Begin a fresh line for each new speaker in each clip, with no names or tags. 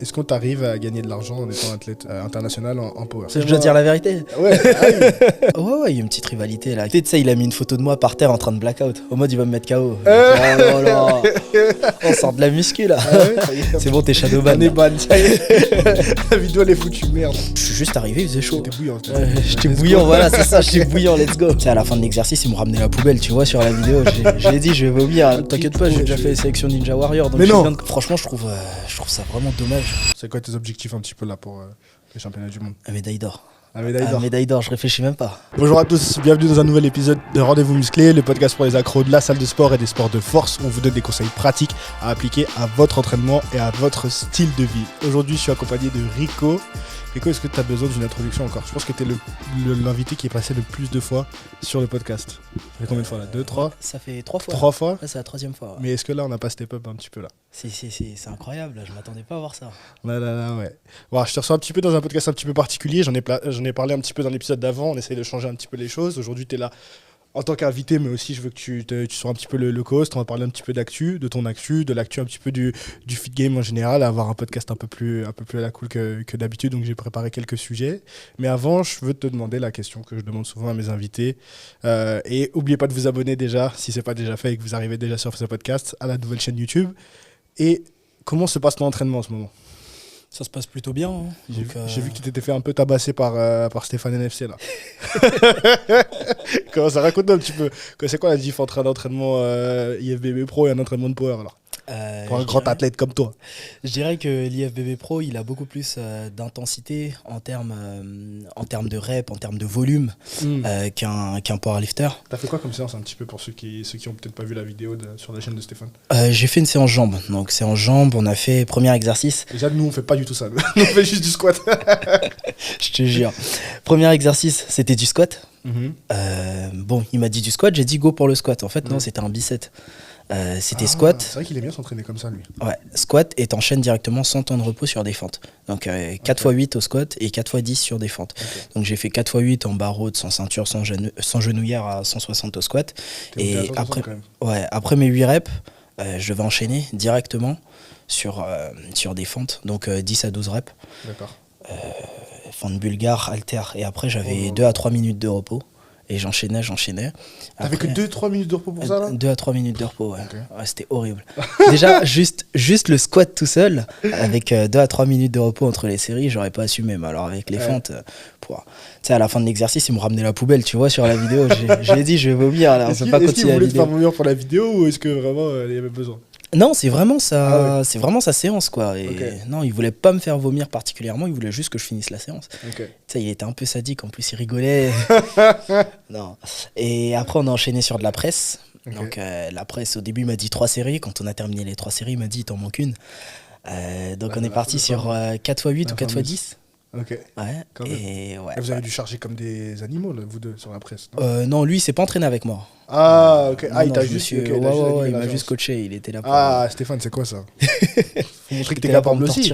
Est-ce qu'on t'arrive à gagner de l'argent en étant athlète international en power?
Je dois dire la vérité.
Ouais,
Ouais, il y a une petite rivalité là. Tu sais, il a mis une photo de moi par terre en train de blackout. Au mode, il va me mettre KO. Oh là là. On sort de la muscu là. C'est bon, t'es shadowban.
On est ban, ça y est. La vidéo elle est foutue, merde.
Je suis juste arrivé, il faisait chaud.
T'es bouillant.
J'étais bouillant, voilà, c'est ça, j'étais bouillant, let's go. Tu sais, à la fin de l'exercice, ils m'ont ramené la poubelle, tu vois, sur la vidéo. J'ai dit, je vais vomir. T'inquiète pas, j'ai déjà fait les sélections Ninja Warrior. Donc
mais non.
Franchement, je trouve ça vraiment dommage.
C'est quoi tes objectifs un petit peu là pour les championnats du monde?
La médaille d'or.
La médaille d'or.
Médaille d'or, je réfléchis même pas.
Bonjour à tous, bienvenue dans un nouvel épisode de Rendez-vous Musclé, le podcast pour les accros de la salle de sport et des sports de force. On vous donne des conseils pratiques à appliquer à votre entraînement et à votre style de vie. Aujourd'hui, je suis accompagné de Rico. Rico, est-ce que tu as besoin d'une introduction encore? Je pense que tu es l'invité qui est passé le plus de fois sur le podcast. Ça fait combien de fois là? 2, 3?
Ça fait 3 fois.
3 fois?
Là, c'est la 3e fois. Ouais.
Mais est-ce que là, on n'a pas step up un petit peu là?
C'est incroyable, là, je m'attendais pas à voir ça.
Là, ouais. Bon, je te reçois un petit peu dans un podcast un petit peu particulier. J'en ai parlé un petit peu dans l'épisode d'avant. On essaye de changer un petit peu les choses. Aujourd'hui, tu es là en tant qu'invité, mais aussi je veux que tu sois un petit peu le co-host. On va parler un petit peu d'actu, de ton actu, de l'actu un petit peu du fit game en général, avoir un podcast un peu plus à la cool que d'habitude. Donc j'ai préparé quelques sujets. Mais avant, je veux te demander la question que je demande souvent à mes invités. Et n'oubliez pas de vous abonner déjà, si ce n'est pas déjà fait et que vous arrivez déjà sur ce podcast, à la nouvelle chaîne YouTube. Et comment se passe ton entraînement en ce moment?
Ça se passe plutôt bien. Hein.
J'ai vu que tu t'étais fait un peu tabasser par Stéphane NFC là. Comment ça, raconte-nous un petit peu. C'est quoi la diff entre un entraînement IFBB Pro et un entraînement de power alors pour un grand athlète comme toi?
Je dirais que l'IFBB Pro, il a beaucoup plus d'intensité en termes de rep, en termes de volume qu'un powerlifter.
T'as fait quoi comme séance un petit peu pour ceux qui ont peut-être pas vu la vidéo sur la chaîne de Stéphane?
J'ai fait une séance jambes. Donc séance jambes, on a fait premier exercice.
Déjà nous on fait pas du tout ça. Nous on fait juste du squat.
Je te jure. Premier exercice, c'était du squat. Bon, il m'a dit du squat, j'ai dit go pour le squat. En fait, non, c'était un bicep. C'était squat.
C'est vrai qu'il aime bien s'entraîner comme ça, lui.
Ouais, squat et t'enchaînes directement sans temps de repos sur des fentes. Donc 4x8 au squat et 4x10 sur des fentes. Okay. Donc j'ai fait 4x8 en barre haute, sans ceinture, sans genouillère à 160 au squat. Et après mes 8 reps, je vais enchaîner directement sur des fentes. Donc 10 à 12 reps.
D'accord.
Fente bulgare, halter. Et après j'avais 2 à 3 minutes de repos. Et j'enchaînais.
T'avais que 2-3 minutes de repos pour ça là?
2 à 3 minutes de repos, ouais. Okay. Ouais, c'était horrible. Déjà, juste le squat tout seul, avec 2 à 3 minutes de repos entre les séries, j'aurais pas assumé. Mais alors avec les fentes, tu sais, à la fin de l'exercice, ils m'ont ramené la poubelle, tu vois, sur la vidéo. J'ai dit, je vais vomir là, on peut pas continuer la vidéo.
Est-ce qu'ils voulaient te faire vomir pour la vidéo ou est-ce que vraiment il y avait besoin?
Non, c'est vraiment sa séance quoi. Et non, il voulait pas me faire vomir particulièrement, il voulait juste que je finisse la séance. Tu sais, il était un peu sadique, en plus il rigolait. Non. Et après on a enchaîné sur de la presse. Donc la presse au début il m'a dit 3 séries, quand on a terminé les 3 séries il m'a dit il t'en manque une. Donc on est parti sur 4x8 ou 4x10.
Ok.
Ouais. Et
vous avez dû charger comme des animaux, là, vous deux, sur la presse,
non, lui, il s'est pas entraîné avec moi.
Ah, ok.
Il m'a juste coaché, il était là pour...
Stéphane, c'est quoi ça? Faut montrer que t'es capable aussi.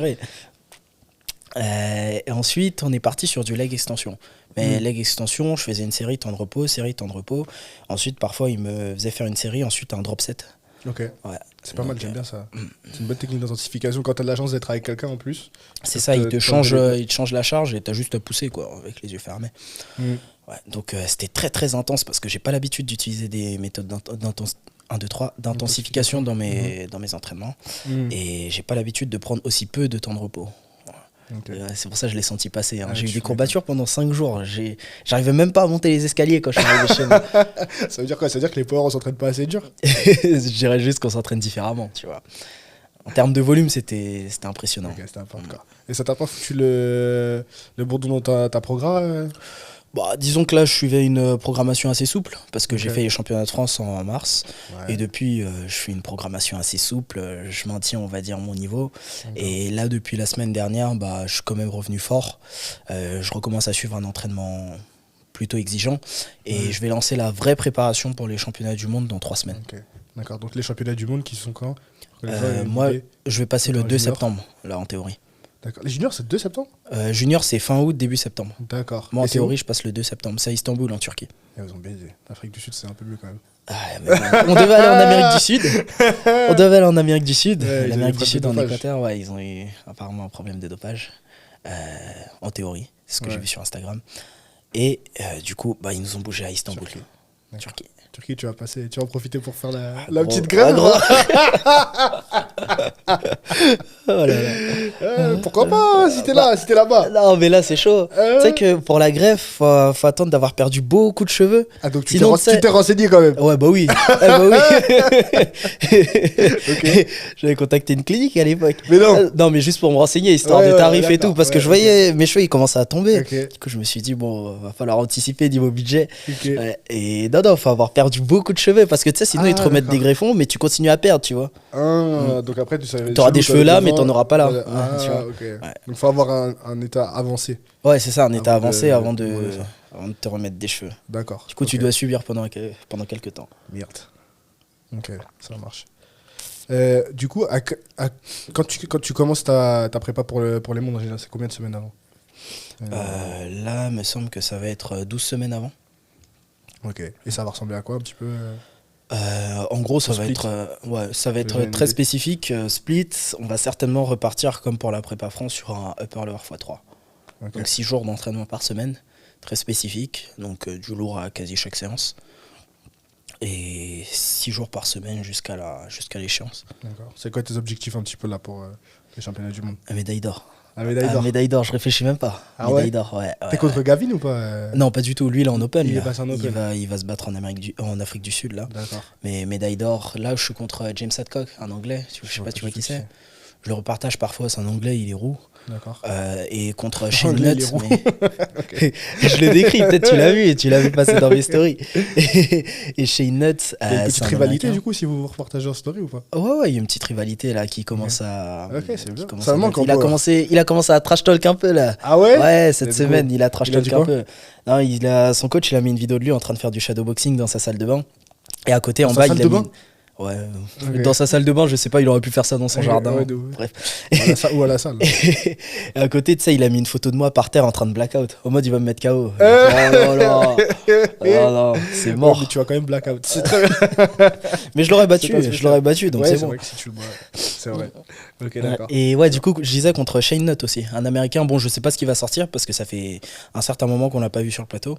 Et ensuite, on est parti sur du leg extension. Mais leg extension, je faisais une série temps de repos. Ensuite, parfois, il me faisait faire une série, ensuite un drop set.
Ok. Ouais. C'est pas mal, j'aime bien ça. C'est une bonne technique d'intensification quand t'as de la chance d'être avec quelqu'un en plus.
C'est ça, il te change la charge et t'as juste à pousser quoi, avec les yeux fermés. Ouais, donc c'était très très intense parce que j'ai pas l'habitude d'utiliser des méthodes d'intensification dans mes entraînements. Et j'ai pas l'habitude de prendre aussi peu de temps de repos. C'est pour ça que je l'ai senti passer. J'ai eu des courbatures pendant 5 jours. J'arrivais même pas à monter les escaliers quand je suis arrivé chez moi.
Ça veut dire quoi? Ça veut dire que les powers on s'entraîne pas assez dur?
Je dirais juste qu'on s'entraîne différemment, tu vois. En termes de volume, c'était impressionnant.
C'était important. Et ça t'a pas foutu le bourdon dans ta programme?
Disons que là, je suivais une programmation assez souple parce que j'ai fait les championnats de France en mars. Et depuis, je fais une programmation assez souple. Je maintiens, on va dire, mon niveau. Et là, depuis la semaine dernière, je suis quand même revenu fort. Je recommence à suivre un entraînement plutôt exigeant. Et je vais lancer la vraie préparation pour les championnats du monde dans 3 semaines.
D'accord. Donc les championnats du monde qui sont quand?
Moi, je vais passer le 2 septembre, là, en théorie.
D'accord. Les juniors, c'est le 2 septembre?
Junior, c'est fin août, début septembre.
D'accord.
Moi, en théorie, je passe le 2 septembre. C'est à Istanbul, en Turquie.
Ils ont baisé. L'Afrique du Sud, c'est un peu mieux quand même.
Ah, mais bon, on devait aller en Amérique du Sud. On devait aller en Amérique du Sud.
Ouais,
L'Amérique du Sud, en Équateur, ouais, ils ont eu apparemment un problème de dopage. En théorie, c'est ce que j'ai vu sur Instagram. Et du coup, ils nous ont bougé à Istanbul. Turquie.
Turquie, tu vas en profiter pour faire la petite grève.
Oh là là.
Pourquoi pas, si t'es là-bas.
Non, mais là, c'est chaud. Tu sais que pour la greffe, faut attendre d'avoir perdu beaucoup de cheveux.
Ah, donc tu t'es renseigné quand même.
Ouais, bah oui. Okay. J'avais contacté une clinique à l'époque.
Mais non.
Non, mais juste pour me renseigner, histoire de tarifs et tout. Parce que je voyais mes cheveux, ils commençaient à tomber.
Okay.
Du coup, je me suis dit, va falloir anticiper niveau budget. Okay. Et non, faut avoir perdu beaucoup de cheveux. Parce que tu sais, sinon, ils te remettent des greffons, mais tu continues à perdre, tu vois.
Donc après, tu
auras des cheveux là, mais t'en auras pas là.
Tu vois. Donc faut avoir un état avancé.
Ouais, c'est ça, un état avancé avant de te remettre des cheveux.
D'accord.
Du coup, tu dois subir pendant quelques temps.
Merde. Ok, ça marche. Du coup, quand tu commences ta prépa pour les mondes, c'est combien de semaines avant?
Là, il me semble que ça va être 12 semaines avant.
Ok. Et ça va ressembler à quoi un petit peu
En gros, ça va être très spécifique. Split, on va certainement repartir comme pour la prépa France sur un upper lower x3. Okay. Donc 6 jours d'entraînement par semaine, très spécifique. Donc du lourd à quasi chaque séance. Et 6 jours par semaine jusqu'à l'échéance.
D'accord. C'est quoi tes objectifs un petit peu là pour les championnats du monde?
La médaille d'or.
Médaille d'or,
je réfléchis même pas.
Ah
médaille d'or, ouais.
T'es contre Gavin ou pas
Non, pas du tout. Lui, il est en open.
Il passe en open.
Il va se battre en Afrique du Sud, là.
D'accord.
Mais médaille d'or, là, je suis contre James Adcock, un anglais. Je sais pas, tu vois qui c'est. Je le repartage parfois, c'est un anglais, il est roux.
D'accord.
Et contre Shane Nutt. Okay. Je le décris, peut-être tu l'as vu passer dans mes stories. Et Shane Nutt.
Il y a une petite rivalité du coup, si vous repartagez en story ou pas?
Ouais, il y a une petite rivalité là qui commence à.
Ok, c'est bien.
Ça manque il a commencé à trash talk un peu là.
Ah ouais?
Ouais, cette semaine, il a trash talk un peu. Non, son coach, il a mis une vidéo de lui en train de faire du shadowboxing dans sa salle de bain. Et à côté, en bas, il a mis. Ouais, dans sa salle de bain, je sais pas, il aurait pu faire ça dans son jardin. Ouais, bref.
Ou à la salle.
Et à côté, tu sais, il a mis une photo de moi par terre en train de blackout. Au mode, il va me mettre KO. Non, c'est mort.
Mais tu vas quand même blackout. C'est très bien.
Mais je l'aurais battu, donc c'est bon.
C'est vrai que si tu le bats, c'est vrai. Ok, d'accord.
Et ouais, du coup, je disais contre Shane Nutt aussi, un Américain. Bon, je sais pas ce qui va sortir parce que ça fait un certain moment qu'on l'a pas vu sur le plateau.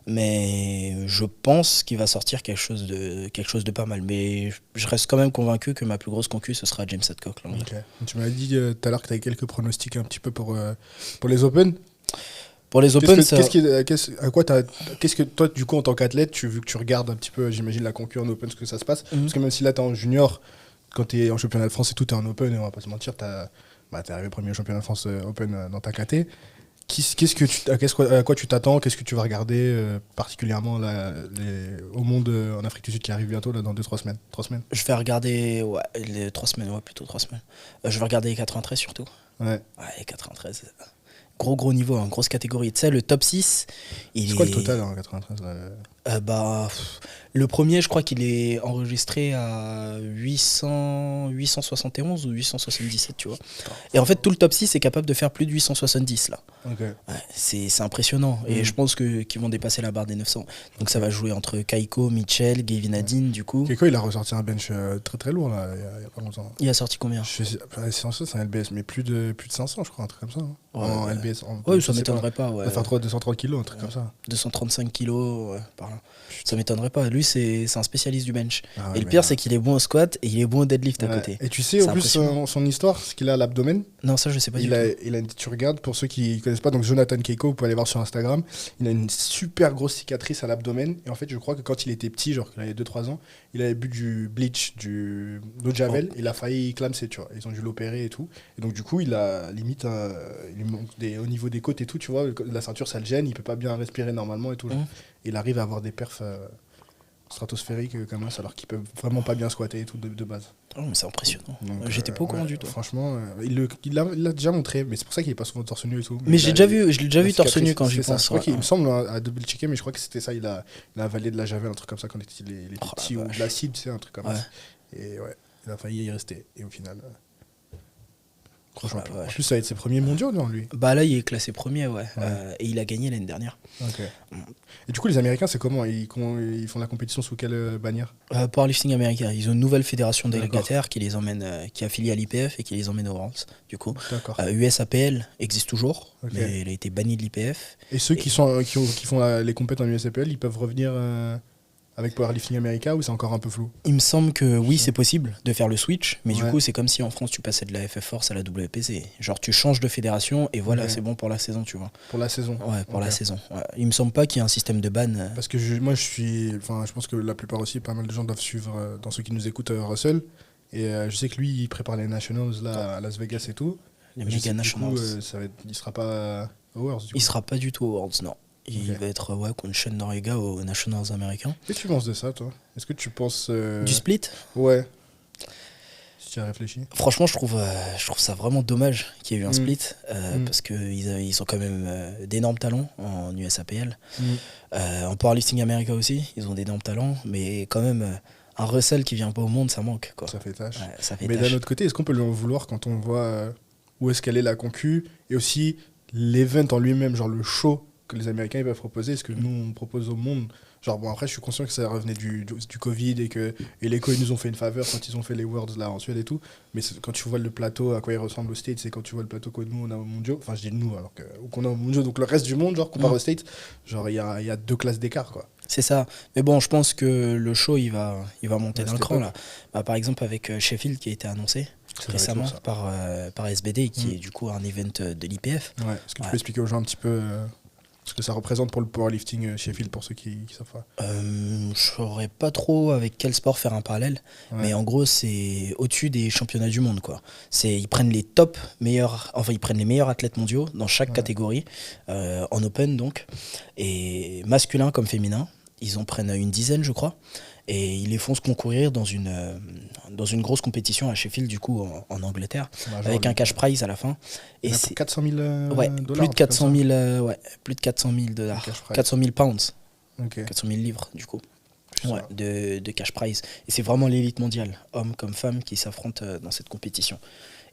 Mais je pense qu'il va sortir quelque chose de pas mal. Mais je reste quand même convaincu que ma plus grosse concu, ce sera James Adcock.
Okay. Tu m'as dit tout à l'heure que tu avais quelques pronostics un petit peu pour les Open.
Pour les Open,
qu'est-ce que toi, du coup, en tant qu'athlète, vu que tu regardes un petit peu, j'imagine, la concu en Open, ce que ça se passe, parce que même si là, tu es en junior, quand tu es en championnat de France et tout, tu es en Open, et on va pas se mentir, tu es arrivé premier au championnat de France Open dans ta KT. À quoi tu t'attends? Qu'est-ce que tu vas regarder particulièrement là, au monde en Afrique du Sud qui arrive bientôt là, dans 2-3 semaines? 3 semaines.
Je vais regarder les 3 semaines, plutôt 3 semaines. Je vais regarder les 93 surtout.
Ouais,
les 93. Gros niveau, grosse catégorie. Tu sais, le top 6.
C'est quoi le total en 93
le premier, je crois qu'il est enregistré à 871 ou 877, tu vois. Et en fait, tout le top 6 est capable de faire plus de 870 là.
Okay.
Ouais, c'est impressionnant. Et je pense qu'ils vont dépasser la barre des 900. Donc ça va jouer entre Kaiko, Mitchell, Gavin Adine, du coup.
Kaiko, il a ressorti un bench très très lourd là, il y a pas longtemps.
Il a sorti combien?
C'est un LBS, mais plus de 500, je crois, un truc comme ça. Hein. En LBS.
Ça m'étonnerait pas.
Ouais. Ça va faire 230 kilos, un truc comme ça.
235 kilos, par là. Ça m'étonnerait pas. Lui, c'est un spécialiste du bench. Et le pire, c'est qu'il est bon au squat et il est bon au deadlift à côté.
Et tu sais, en plus, son histoire, ce qu'il a à l'abdomen.
Non, ça, je sais pas du tout.
Tu regardes, pour ceux qui ne connaissent pas, donc Jonathan Keiko, vous pouvez aller voir sur Instagram. Il a une super grosse cicatrice à l'abdomen. Et en fait, je crois que quand il était petit, genre qu'il avait 2-3 ans, il avait bu du bleach, d'eau de Javel. Il a failli clamser, tu vois. Ils ont dû l'opérer et tout. Et donc, du coup, il a limite, il lui manque au niveau des côtes et tout, tu vois. La ceinture, ça le gêne. Il peut pas bien respirer normalement et tout. Il arrive à avoir des perfs stratosphériques comme ça, alors qu'ils peuvent vraiment pas bien squatter et tout de base.
Oh, mais c'est impressionnant. J'étais pas au courant du tout.
Franchement, il l'a déjà montré, mais c'est pour ça qu'il est pas souvent torse nu et tout.
Mais je l'ai déjà vu torse nu quand j'y pense.
Je crois qu'il me semble à double checker, mais je crois que c'était ça. Il a avalé de la javel, un truc comme ça quand il était petit, ou de l'acide, tu sais, un truc comme ça. Et ouais, il a failli y rester. Et au final.
Franchement,
En plus, ça va être ses premiers mondiaux, non, lui?
Bah là, il est classé premier, ouais. Et il a gagné l'année dernière.
Ok. Et du coup, les Américains, c'est comment ils font la compétition sous quelle bannière?
Powerlifting américain. Ils ont une nouvelle fédération délégataire qui les emmène, qui est affiliée à l'IPF et qui les emmène au Worlds, du coup.
D'accord.
USAPL existe toujours, mais elle a été bannie de l'IPF.
Et ceux qui font les compétitions en USAPL, ils peuvent revenir avec Powerlifting America ou c'est encore un peu flou?
Il me semble que oui, c'est possible de faire le switch, mais du coup, c'est comme si en France, tu passais de la FF Force à la WPC. Genre, tu changes de fédération et voilà, c'est bon pour la saison, tu vois.
Pour la saison?
Ouais, pour la saison. Ouais. Il me semble pas qu'il y ait un système de ban.
Parce que je pense que la plupart aussi, pas mal de gens doivent suivre, dans ceux qui nous écoutent, Russell. Et je sais que lui, il prépare les Nationals là, à Las Vegas et tout.
Les méga Nationals.
Il sera pas aux Worlds.
Il sera pas du tout aux Worlds, non. Il va être contre Sean Noriega aux Nationals américains.
Qu'est-ce que tu penses de ça, toi? Est-ce que tu penses...
Du split?
Ouais. Si tu as réfléchi.
Franchement, je trouve ça vraiment dommage qu'il y ait eu un split, parce qu'ils ont quand même d'énormes talents en USAPL. En Powerlifting America aussi, ils ont d'énormes talents, mais quand même, un Russell qui vient pas au monde, ça manque, quoi.
Ça fait tâche.
Ouais, ça fait
mais
tâche.
d'un autre côté, est-ce qu'on peut lui en vouloir quand on voit où est-ce qu'elle est la concu et aussi l'event en lui-même, genre le show que les Américains ils peuvent proposer, est-ce que nous on propose au monde? Genre bon, après je suis conscient que ça revenait du Covid et les ils nous ont fait une faveur quand ils ont fait les Worlds là en Suède et tout, mais quand tu vois le plateau à quoi il ressemble aux States, c'est quand tu vois le plateau que nous on a aux mondiaux, enfin je dis nous alors qu'on a aux mondiaux, donc le reste du monde genre comparé aux States, genre il y a 2 classes d'écart quoi.
C'est ça. Mais bon, je pense que le show il va monter d'un cran là. Bah, par exemple avec Sheffield qui a été annoncé récemment par SBD qui est du coup un event de l'IPF.
Ouais. Est-ce que tu peux expliquer aux gens un petit peu ce que ça représente pour le powerlifting Sheffield, pour ceux qui savent pas?
Je saurais pas trop avec quel sport faire un parallèle, mais en gros c'est au-dessus des championnats du monde, quoi. Ils prennent les ils prennent les meilleurs athlètes mondiaux dans chaque catégorie, en open donc, et masculin comme féminin, ils en prennent une dizaine je crois, et ils les font se concourir dans une grosse compétition à Sheffield du coup en Angleterre, avec un cash prize à la fin.
Et c'est 400 000 dollars,
plus de 400 000 plus de 400 000 dollars, 400 000 pounds, 400 000 livres du coup, de cash prize. Et c'est vraiment l'élite mondiale, hommes comme femmes, qui s'affrontent dans cette compétition.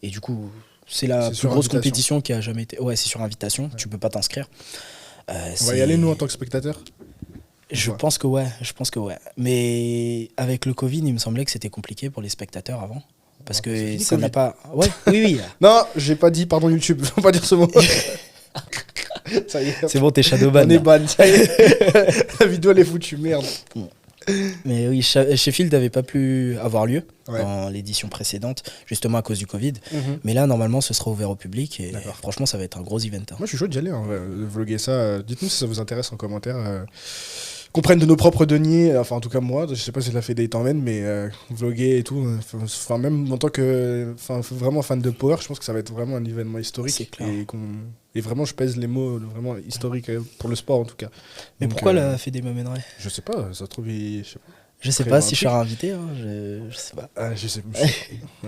Et du coup c'est la plus grosse compétition qui a jamais été. Ouais, c'est sur invitation, tu peux pas t'inscrire.
On va y aller nous en tant que spectateurs?
Je pense que ouais. Mais avec le Covid, il me semblait que c'était compliqué pour les spectateurs avant. Parce que ça n'a pas... Ouais, oui.
Non, j'ai pas dit, pardon YouTube, faut pas dire ce mot. Ça y est.
C'est bon, t'es shadowban.
On est ban, ça y est. La vidéo elle est foutue, merde.
Mais oui, Sheffield n'avait pas pu avoir lieu dans l'édition précédente, justement à cause du Covid. Mais là, normalement, ce sera ouvert au public et franchement, ça va être un gros event.
Moi, je suis chaud d'y aller, vlogger ça. Dites-nous si ça vous intéresse en commentaire. Qu'on prenne de nos propres deniers, enfin en tout cas moi, je sais pas si la Fédé t'emmène, mais vlogger et tout, enfin même en tant que vraiment fan de Power, je pense que ça va être vraiment un événement historique.
C'est clair.
Et vraiment je pèse les mots, vraiment historique pour le sport en tout cas.
Mais donc, pourquoi la Fédé m'amènerait?
Je sais pas, ça se trouve,
je sais pas si je serai invité, hein, je sais pas.
Ah, je sais pas.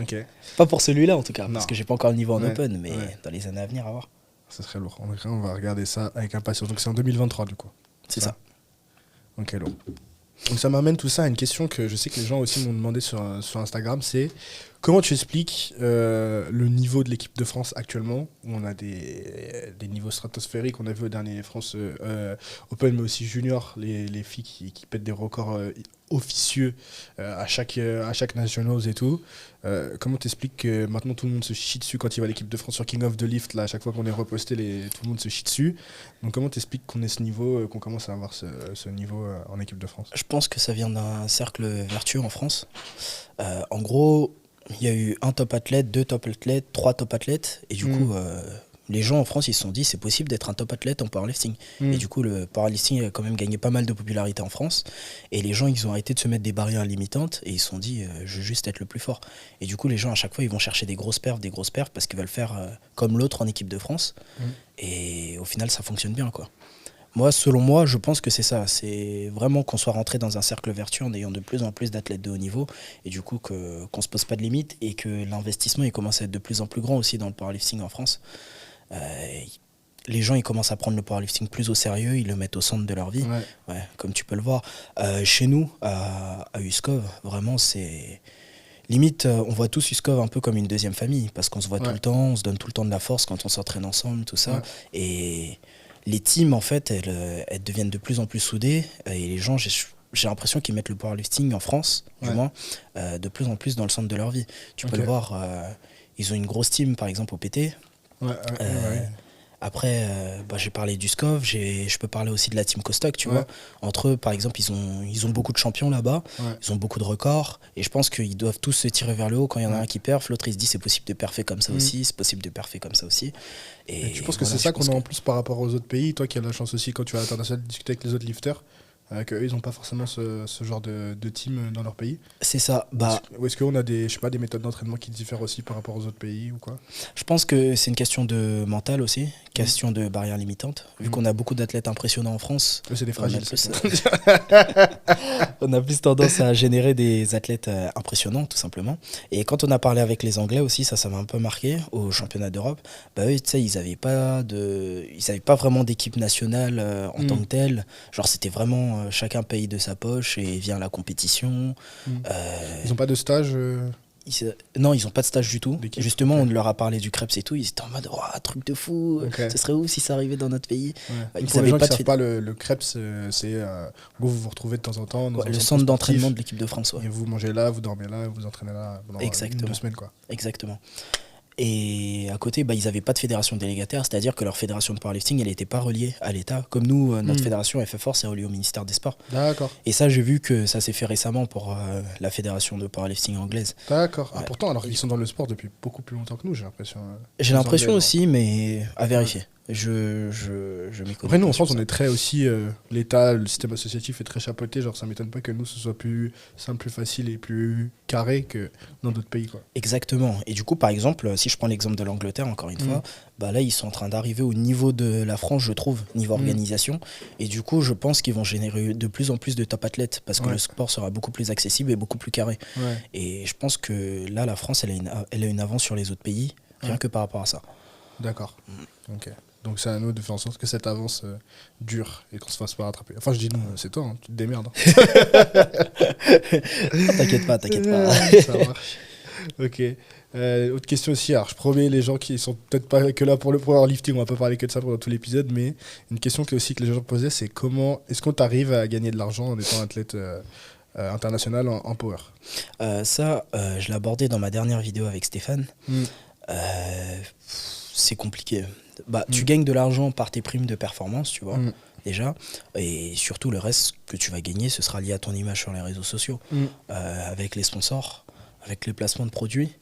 Ok.
Pas pour celui-là en tout cas, parce que j'ai pas encore le niveau en open, mais dans les années à venir, à voir.
Ça serait lourd. On va regarder ça avec impatience. Donc c'est en 2023 du coup.
C'est ça.
Ok, lourd. Donc ça m'amène tout ça à une question que je sais que les gens aussi m'ont demandé sur Instagram, c'est comment tu expliques le niveau de l'équipe de France actuellement, où on a des niveaux stratosphériques, on a vu au dernier France Open, mais aussi Junior, les filles qui pètent des records officieux à chaque Nationals et tout. Comment t'expliques que maintenant tout le monde se chie dessus quand il va à l'équipe de France sur King of the Lift, là, à chaque fois qu'on est reposté, tout le monde se chie dessus. Donc comment t'expliques qu'on ait ce niveau, qu'on commence à avoir ce niveau en équipe de France?
Je pense que ça vient d'un cercle vertueux en France. En gros, il y a eu un top athlète, 2 top athlètes, 3 top athlètes, et du coup, les gens en France, ils se sont dit c'est possible d'être un top athlète en powerlifting. Et du coup, le powerlifting a quand même gagné pas mal de popularité en France, et les gens, ils ont arrêté de se mettre des barrières limitantes, et ils se sont dit je veux juste être le plus fort. Et du coup, les gens, à chaque fois, ils vont chercher des grosses perfs, parce qu'ils veulent faire comme l'autre en équipe de France, et au final, ça fonctionne bien, quoi. Moi, selon moi, je pense que c'est ça. C'est vraiment qu'on soit rentré dans un cercle vertueux en ayant de plus en plus d'athlètes de haut niveau, et du coup qu'on ne se pose pas de limites, et que l'investissement il commence à être de plus en plus grand aussi dans le powerlifting en France. Les gens ils commencent à prendre le powerlifting plus au sérieux, ils le mettent au centre de leur vie, comme tu peux le voir. Chez nous, à USCOV, vraiment limite, on voit tous Uskov un peu comme une deuxième famille, parce qu'on se voit tout le temps, on se donne tout le temps de la force quand on s'entraîne ensemble, tout ça. Et les teams, en fait, elles deviennent de plus en plus soudées, et les gens, j'ai l'impression qu'ils mettent le powerlifting en France, du moins, de plus en plus dans le centre de leur vie. Tu peux le voir, ils ont une grosse team, par exemple, au PT. Après, j'ai parlé du SCOV, je peux parler aussi de la team Costock, tu vois. Entre eux, par exemple, ils ont beaucoup de champions là-bas, ils ont beaucoup de records, et je pense qu'ils doivent tous se tirer vers le haut quand il y en a un qui perf, l'autre il se dit c'est possible de perfer comme ça aussi, c'est possible de perfer comme ça aussi.
Et tu penses que c'est ça qu'on a en plus par rapport aux autres pays, toi qui as la chance aussi quand tu vas à l'international de discuter avec les autres lifters, qu'eux ils n'ont pas forcément ce genre de team dans leur pays.
C'est ça.
Ou est-ce qu'on a des méthodes d'entraînement qui diffèrent aussi par rapport aux autres pays ou quoi?
Je pense que c'est une question de mental aussi, question de barrière limitante. Vu qu'on a beaucoup d'athlètes impressionnants en France,
c'est des fragiles.
On a plus tendance à générer des athlètes impressionnants, tout simplement. Et quand on a parlé avec les Anglais aussi, ça m'a un peu marqué au championnat d'Europe. Eux, tu sais, ils n'avaient pas vraiment d'équipe nationale en tant que telle. Genre, c'était vraiment chacun paye de sa poche et vient à la compétition.
Ils n'ont pas de stage
Non, ils n'ont pas de stage du tout. Justement, on leur a parlé du Krebs et tout. Ils étaient en mode, truc de fou. Ce serait ouf si ça arrivait dans notre pays.
Ils pour les gens qui ne savent pas, le Krebs, c'est vous vous retrouvez de temps en temps dans
le centre d'entraînement de l'équipe de France.
Et vous mangez là, vous dormez là, vous entraînez là pendant 2 semaines.
Exactement. Et à côté, ils n'avaient pas de fédération délégataire, c'est-à-dire que leur fédération de powerlifting, elle n'était pas reliée à l'État. Comme nous, notre fédération FF4, c'est relié au ministère des Sports.
D'accord.
Et ça, j'ai vu que ça s'est fait récemment pour la fédération de powerlifting anglaise.
D'accord. Pourtant, alors qu'ils sont dans le sport depuis beaucoup plus longtemps que nous, j'ai l'impression.
J'ai l'impression aussi, mais à vérifier. Je m'y connais.
Après, nous en France, on est très aussi. L'État, le système associatif est très chapeauté. Genre, ça m'étonne pas que nous, ce soit plus simple, plus facile et plus carré que dans d'autres pays, quoi.
Exactement. Et du coup, par exemple, si je prends l'exemple de l'Angleterre, encore une fois, là, ils sont en train d'arriver au niveau de la France, je trouve, niveau organisation. Et du coup, je pense qu'ils vont générer de plus en plus de top athlètes parce que le sport sera beaucoup plus accessible et beaucoup plus carré. Et je pense que là, la France, elle a une avance sur les autres pays, rien que par rapport à ça.
D'accord. Ok. Donc c'est à nous de faire en sorte que cette avance dure et qu'on se fasse pas rattraper. Enfin, je dis nous, c'est toi, tu te démerdes.
T'inquiète pas.
Ça marche. Ok. Autre question aussi. Alors, je promets, les gens qui sont peut-être pas que là pour le powerlifting, on va pas parler que de ça pendant tout l'épisode, mais une question que les gens posaient, c'est comment est-ce qu'on t'arrive à gagner de l'argent en étant athlète international en power?
Je l'ai abordé dans ma dernière vidéo avec Stéphane. C'est compliqué. Tu gagnes de l'argent par tes primes de performance, tu vois, déjà. Et surtout, le reste que tu vas gagner, ce sera lié à ton image sur les réseaux sociaux, avec les sponsors, avec les placements de produits.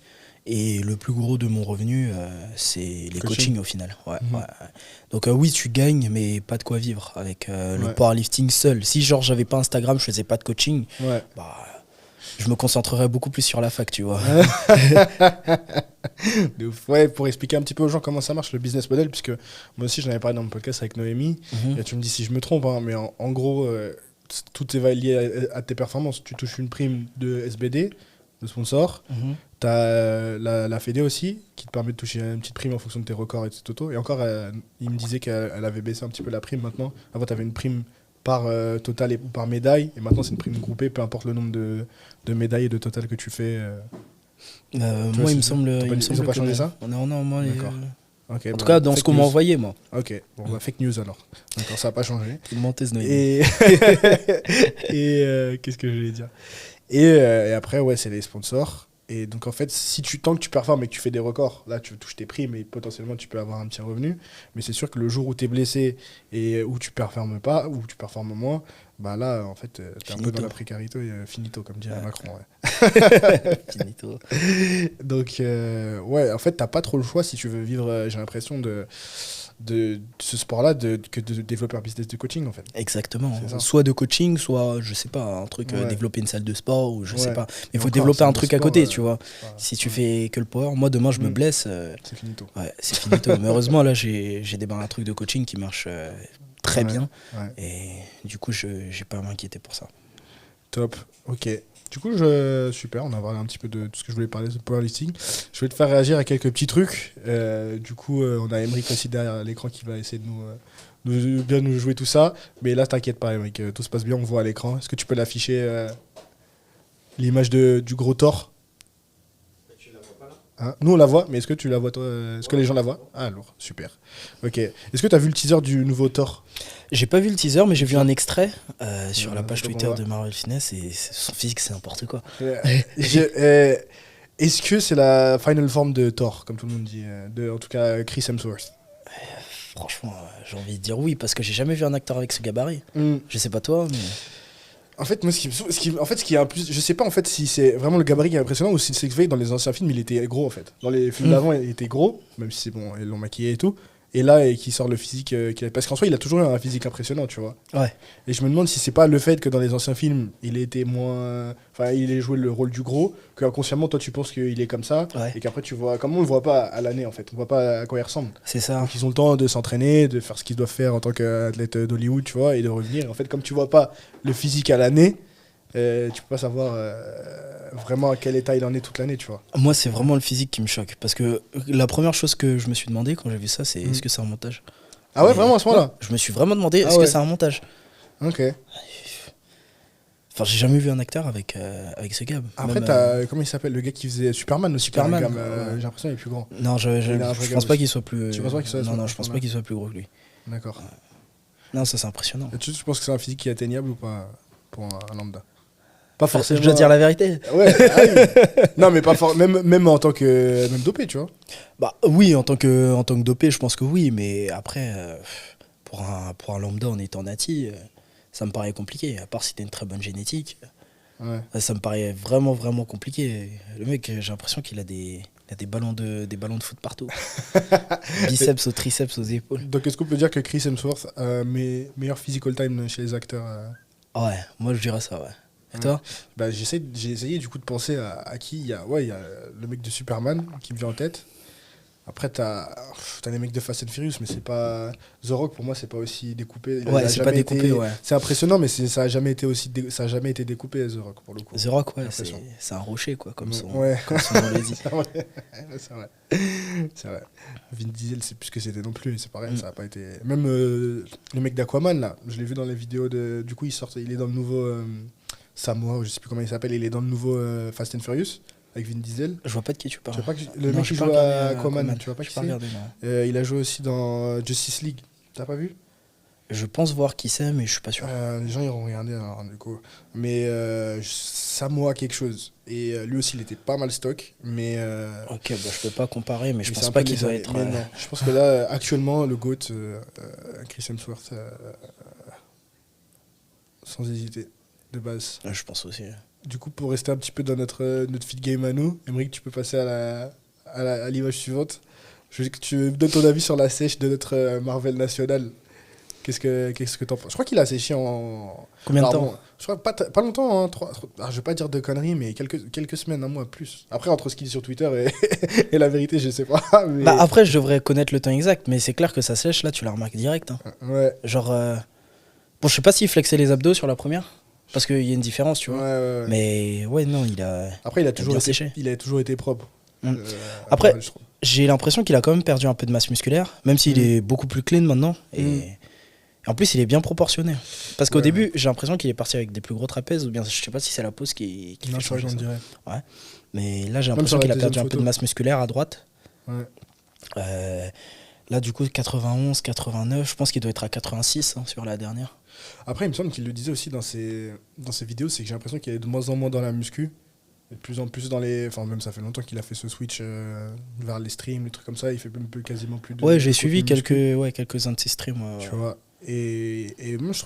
Et le plus gros de mon revenu, c'est les coachings au final. Donc oui, tu gagnes, mais pas de quoi vivre avec le powerlifting seul. Si genre j'avais pas Instagram, je faisais pas de coaching, je me concentrerais beaucoup plus sur la fac, tu vois.
Pour expliquer un petit peu aux gens comment ça marche le business model, puisque moi aussi j'en avais parlé dans mon podcast avec Noémie, et tu me dis si je me trompe, mais en gros, tout est lié à tes performances. Tu touches une prime de SBD, de sponsor, tu as la Fédé aussi, qui te permet de toucher une petite prime en fonction de tes records et de tes totaux. Et encore, il me disait qu'elle avait baissé un petit peu la prime maintenant. Avant, tu avais une prime par total et par médaille, et maintenant c'est une prime groupée, peu importe le nombre de médailles et de total que tu fais.
Moi, il me semble.
Ils n'ont pas changé ça?
Non, moi.
Okay,
en tout cas, dans ce qu'on m'a envoyé, moi.
Ok, fake news alors. D'accord, ça n'a pas changé.
Et
qu'est-ce que je voulais dire? Et après, c'est les sponsors. Et donc, en fait, tant que tu performes et que tu fais des records, là, tu touches tes primes et potentiellement, tu peux avoir un petit revenu. Mais c'est sûr que le jour où tu es blessé et où tu performes pas, ou tu performes moins, là, en fait, tu es un peu dans la précarité. Finito, comme dirait Macron.
Finito.
Donc, en fait, tu n'as pas trop le choix si tu veux vivre, j'ai l'impression, de ce sport-là que de développer un business de coaching, en fait.
Exactement. Soit de coaching, soit, je sais pas, un truc, développer une salle de sport, ou je sais pas. Mais il faut développer un truc à côté, tu vois. Si tu fais que le power, moi, demain, je me blesse.
C'est finito.
Ouais, c'est finito. Mais heureusement, là, j'ai démarré un truc de coaching qui marche très bien. Et du coup, j'ai pas à m'inquiéter pour ça.
Top. Ok. Du coup, super, on a parlé un petit peu de tout ce que je voulais parler de powerlifting. Je vais te faire réagir à quelques petits trucs. Du coup, on a Emeric aussi derrière l'écran qui va essayer de bien nous jouer tout ça. Mais là, t'inquiète pas, Emeric, tout se passe bien, on voit à l'écran. Est-ce que tu peux l'afficher, l'image du gros Thor? Hein, nous, on la voit, mais est-ce que tu la vois, toi? Est-ce que les gens la voient? Ah, lourd, super. Ok. Est-ce que tu as vu le teaser du nouveau Thor?
J'ai pas vu le teaser, mais j'ai vu un extrait sur la page
donc on
Twitter
va-
de Marvel Finesse et son physique, c'est n'importe quoi.
Est-ce que c'est la final form de Thor, comme tout le monde dit, en tout cas Chris Hemsworth?
Franchement, j'ai envie de dire oui, parce que j'ai jamais vu un acteur avec ce gabarit. Je sais pas toi, mais.
En fait, moi, ce qui est un plus, je sais pas en fait si c'est vraiment le gabarit qui est impressionnant ou si c'est que dans les anciens films, il était gros en fait. Dans les films d'avant, il était gros, même si c'est bon, ils l'ont maquillé et tout. Et là, et qui sort le physique qu'il a, parce qu'en soi, il a toujours eu un physique impressionnant, tu vois.
Ouais.
Et je me demande si c'est pas le fait que dans les anciens films, il était moins, enfin, il ait joué le rôle du gros, que inconsciemment, toi, tu penses qu'il est comme ça,
Ouais.
et qu'après, tu vois, comme on le voit pas à l'année en fait, on voit pas à quoi il ressemble.
C'est ça.
Donc ils ont le temps de s'entraîner, de faire ce qu'ils doivent faire en tant qu'athlète d'Hollywood, tu vois, et de revenir. En fait, comme tu vois pas le physique à l'année, tu peux pas savoir vraiment à quel état il en est toute l'année, tu vois.
Moi, c'est vraiment le physique qui me choque. Parce que la première chose que je me suis demandé quand j'ai vu ça, c'est est-ce que c'est un montage?
Ah ouais,
Mais-
vraiment à ce moment-là?
Ouais, je me suis vraiment demandé
Ah
est-ce
ouais.
que c'est un montage?
Ok.
Enfin, j'ai jamais vu un acteur avec ce gars.
Après,
Même,
t'as, comment il s'appelle? Le gars qui faisait Superman aussi.
Superman,
qui a un gamme,
ouais.
j'ai l'impression qu'il est plus grand.
Non, je
Il a un vrai
pense
gamme
pas
aussi.
qu'il soit plus.
Tu penses pas qu'il soit à ce
Non, je pense
moment-là?
pas qu'il soit plus gros que lui.
D'accord.
Non, ça c'est impressionnant.
Et tu penses que c'est un physique qui est atteignable ou pas pour un lambda? Pas forcément.
Je dois dire la vérité.
Ouais, ah oui. Non, mais pas même en tant que. Même dopé, tu vois.
Bah oui, en tant que dopé, je pense que oui, mais après, pour un lambda en étant nati, ça me paraît compliqué. À part si t'as une très bonne génétique,
Ouais.
ça me paraît vraiment, vraiment compliqué. Le mec, j'ai l'impression qu'il a des ballons de foot partout. Biceps aux triceps, aux épaules.
Donc, est-ce qu'on peut dire que Chris Hemsworth a meilleur physical time chez les acteurs
Ouais, moi je dirais ça, ouais. Et toi?
Bah, j'ai essayé du coup de penser à qui. Il y a le mec de Superman qui me vient en tête. Après, t'as les mecs de Fast and Furious, mais c'est pas. The Rock, pour moi, c'est pas aussi découpé. Il
Ouais,
a
c'est
jamais
pas découpé,
été-
ouais.
C'est impressionnant, mais ça a jamais été aussi. Ça a jamais été découpé, The Rock, pour le coup.
The Rock, ouais,
J'ai l'impression.
c'est un rocher, quoi, comme son
Ouais.
comme son nom le dit.
C'est vrai. C'est vrai. C'est vrai. Vin Diesel, c'est plus ce que c'était non plus. C'est pareil, ça a pas été. Même le mec d'Aquaman, là, je l'ai vu dans les vidéos de. Du coup, il est dans le nouveau Samoa, ou je sais plus comment il s'appelle. Il est dans le nouveau Fast and Furious avec Vin Diesel.
Je vois pas de qui tu
Tu
parles.
vois pas le
Non,
mec
j'ai
qui
pas
joue
regardé,
à Aquaman,
Aquaman.
tu vois pas
J'ai
qui
pas
c'est?
regardé, non.
Il a joué aussi dans Justice League. T'as pas vu?
Je pense voir qui c'est, mais je suis pas sûr.
Les gens iront regarder alors, du coup. Mais Samoa quelque chose. Et lui aussi, il était pas mal stock. Mais
Ok, bah, je peux pas comparer, mais je
mais c'est
pense
un
pas
peu
qu'il
les
doit
années.
être.
Mais non, je pense que là, actuellement, le GOAT, Chris Hemsworth, sans hésiter, de base.
Je pense aussi.
Du coup, pour rester un petit peu dans notre feed game à nous, Emeric, tu peux passer à l'image suivante. Je veux que tu me donnes ton avis sur la sèche de notre Marvel national. Qu'est-ce que t'en penses? Je crois qu'il a séché en.
Combien de
Alors,
temps?
bon, je crois pas longtemps, hein, je vais pas dire de conneries, mais quelques semaines, un mois plus. Après, entre ce qu'il dit sur Twitter et la vérité, je sais pas. Mais...
Bah, après, je devrais connaître le temps exact, mais c'est clair que ça sèche, là, tu la remarques direct. Hein.
Ouais.
Genre. Bon, je sais pas s'il flexait les abdos sur la première, parce qu'il y a une différence, tu vois.
Ouais.
Mais ouais, non, il a.
Après,
bien séché.
il a toujours été propre.
Mm. Après,
Marvel, je trouve.
j'ai l'impression qu'il a quand même perdu un peu de masse musculaire, même s'il est beaucoup plus clean maintenant. Et en plus, il est bien proportionné. Parce qu'au début, j'ai l'impression qu'il est parti avec des plus gros trapèzes, ou bien je sais pas si c'est la pose qui
Non,
fait changer
j'en
ça.
dirais.
Mais là, j'ai
Même
l'impression
sur la
qu'il a
deuxième
perdu un peu
photo.
de masse musculaire à droite.
Ouais.
Là, du coup, 91, 89, je pense qu'il doit être à 86 hein, sur la dernière.
Après, il me semble qu'il le disait aussi dans ses vidéos, c'est que j'ai l'impression qu'il est de moins en moins dans la muscu. Et de plus en plus dans les. Enfin, même ça fait longtemps qu'il a fait ce switch vers les streams, les trucs comme ça. Il fait même quasiment plus de.
Ouais, j'ai
de
suivi
contenu muscu,
quelques-uns de ses streams.
Tu vois. Et moi, je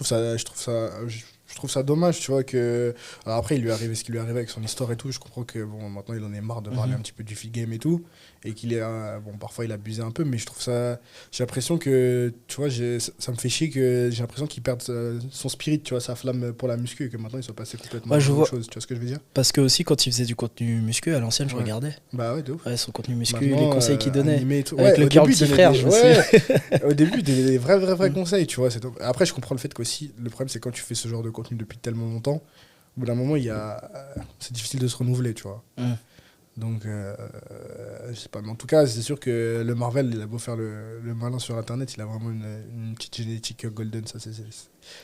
trouve ça dommage, tu vois, que. Alors après, il lui est arrivé ce qui lui est arrivé avec son histoire et tout. Je comprends que, bon, maintenant, il en est marre de parler un petit peu du feed game et tout. Et qu'il est. Bon, parfois, il abusait un peu, mais je trouve ça. J'ai l'impression que, tu vois, ça me fait chier que j'ai l'impression qu'il perde son spirit, tu vois, sa flamme pour la muscu et que maintenant, il soit passé complètement
Ouais,
à
je
autre
vois.
chose. Tu vois ce que je veux dire?
Parce que aussi, quand il faisait du contenu muscu à l'ancienne, je
Ouais.
regardais.
Bah ouais, de ouf.
Ouais, son contenu muscu,
Maintenant,
les conseils qu'il donnait.
animé et tout.
Avec
Ouais,
le
au
cœur
début,
petit
il donnait
frère,
des-
je me souviens.
Au début, des vrais conseils, tu vois. Après, je comprends le fait qu'aussi, le problème, c'est quand tu fais ce genre de contenu depuis tellement longtemps, au bout d'un moment, c'est difficile de se renouveler, tu vois. Donc, je sais pas. Mais en tout cas, c'est sûr que le Marvel, il a beau faire le malin sur Internet, il a vraiment une petite génétique golden, ça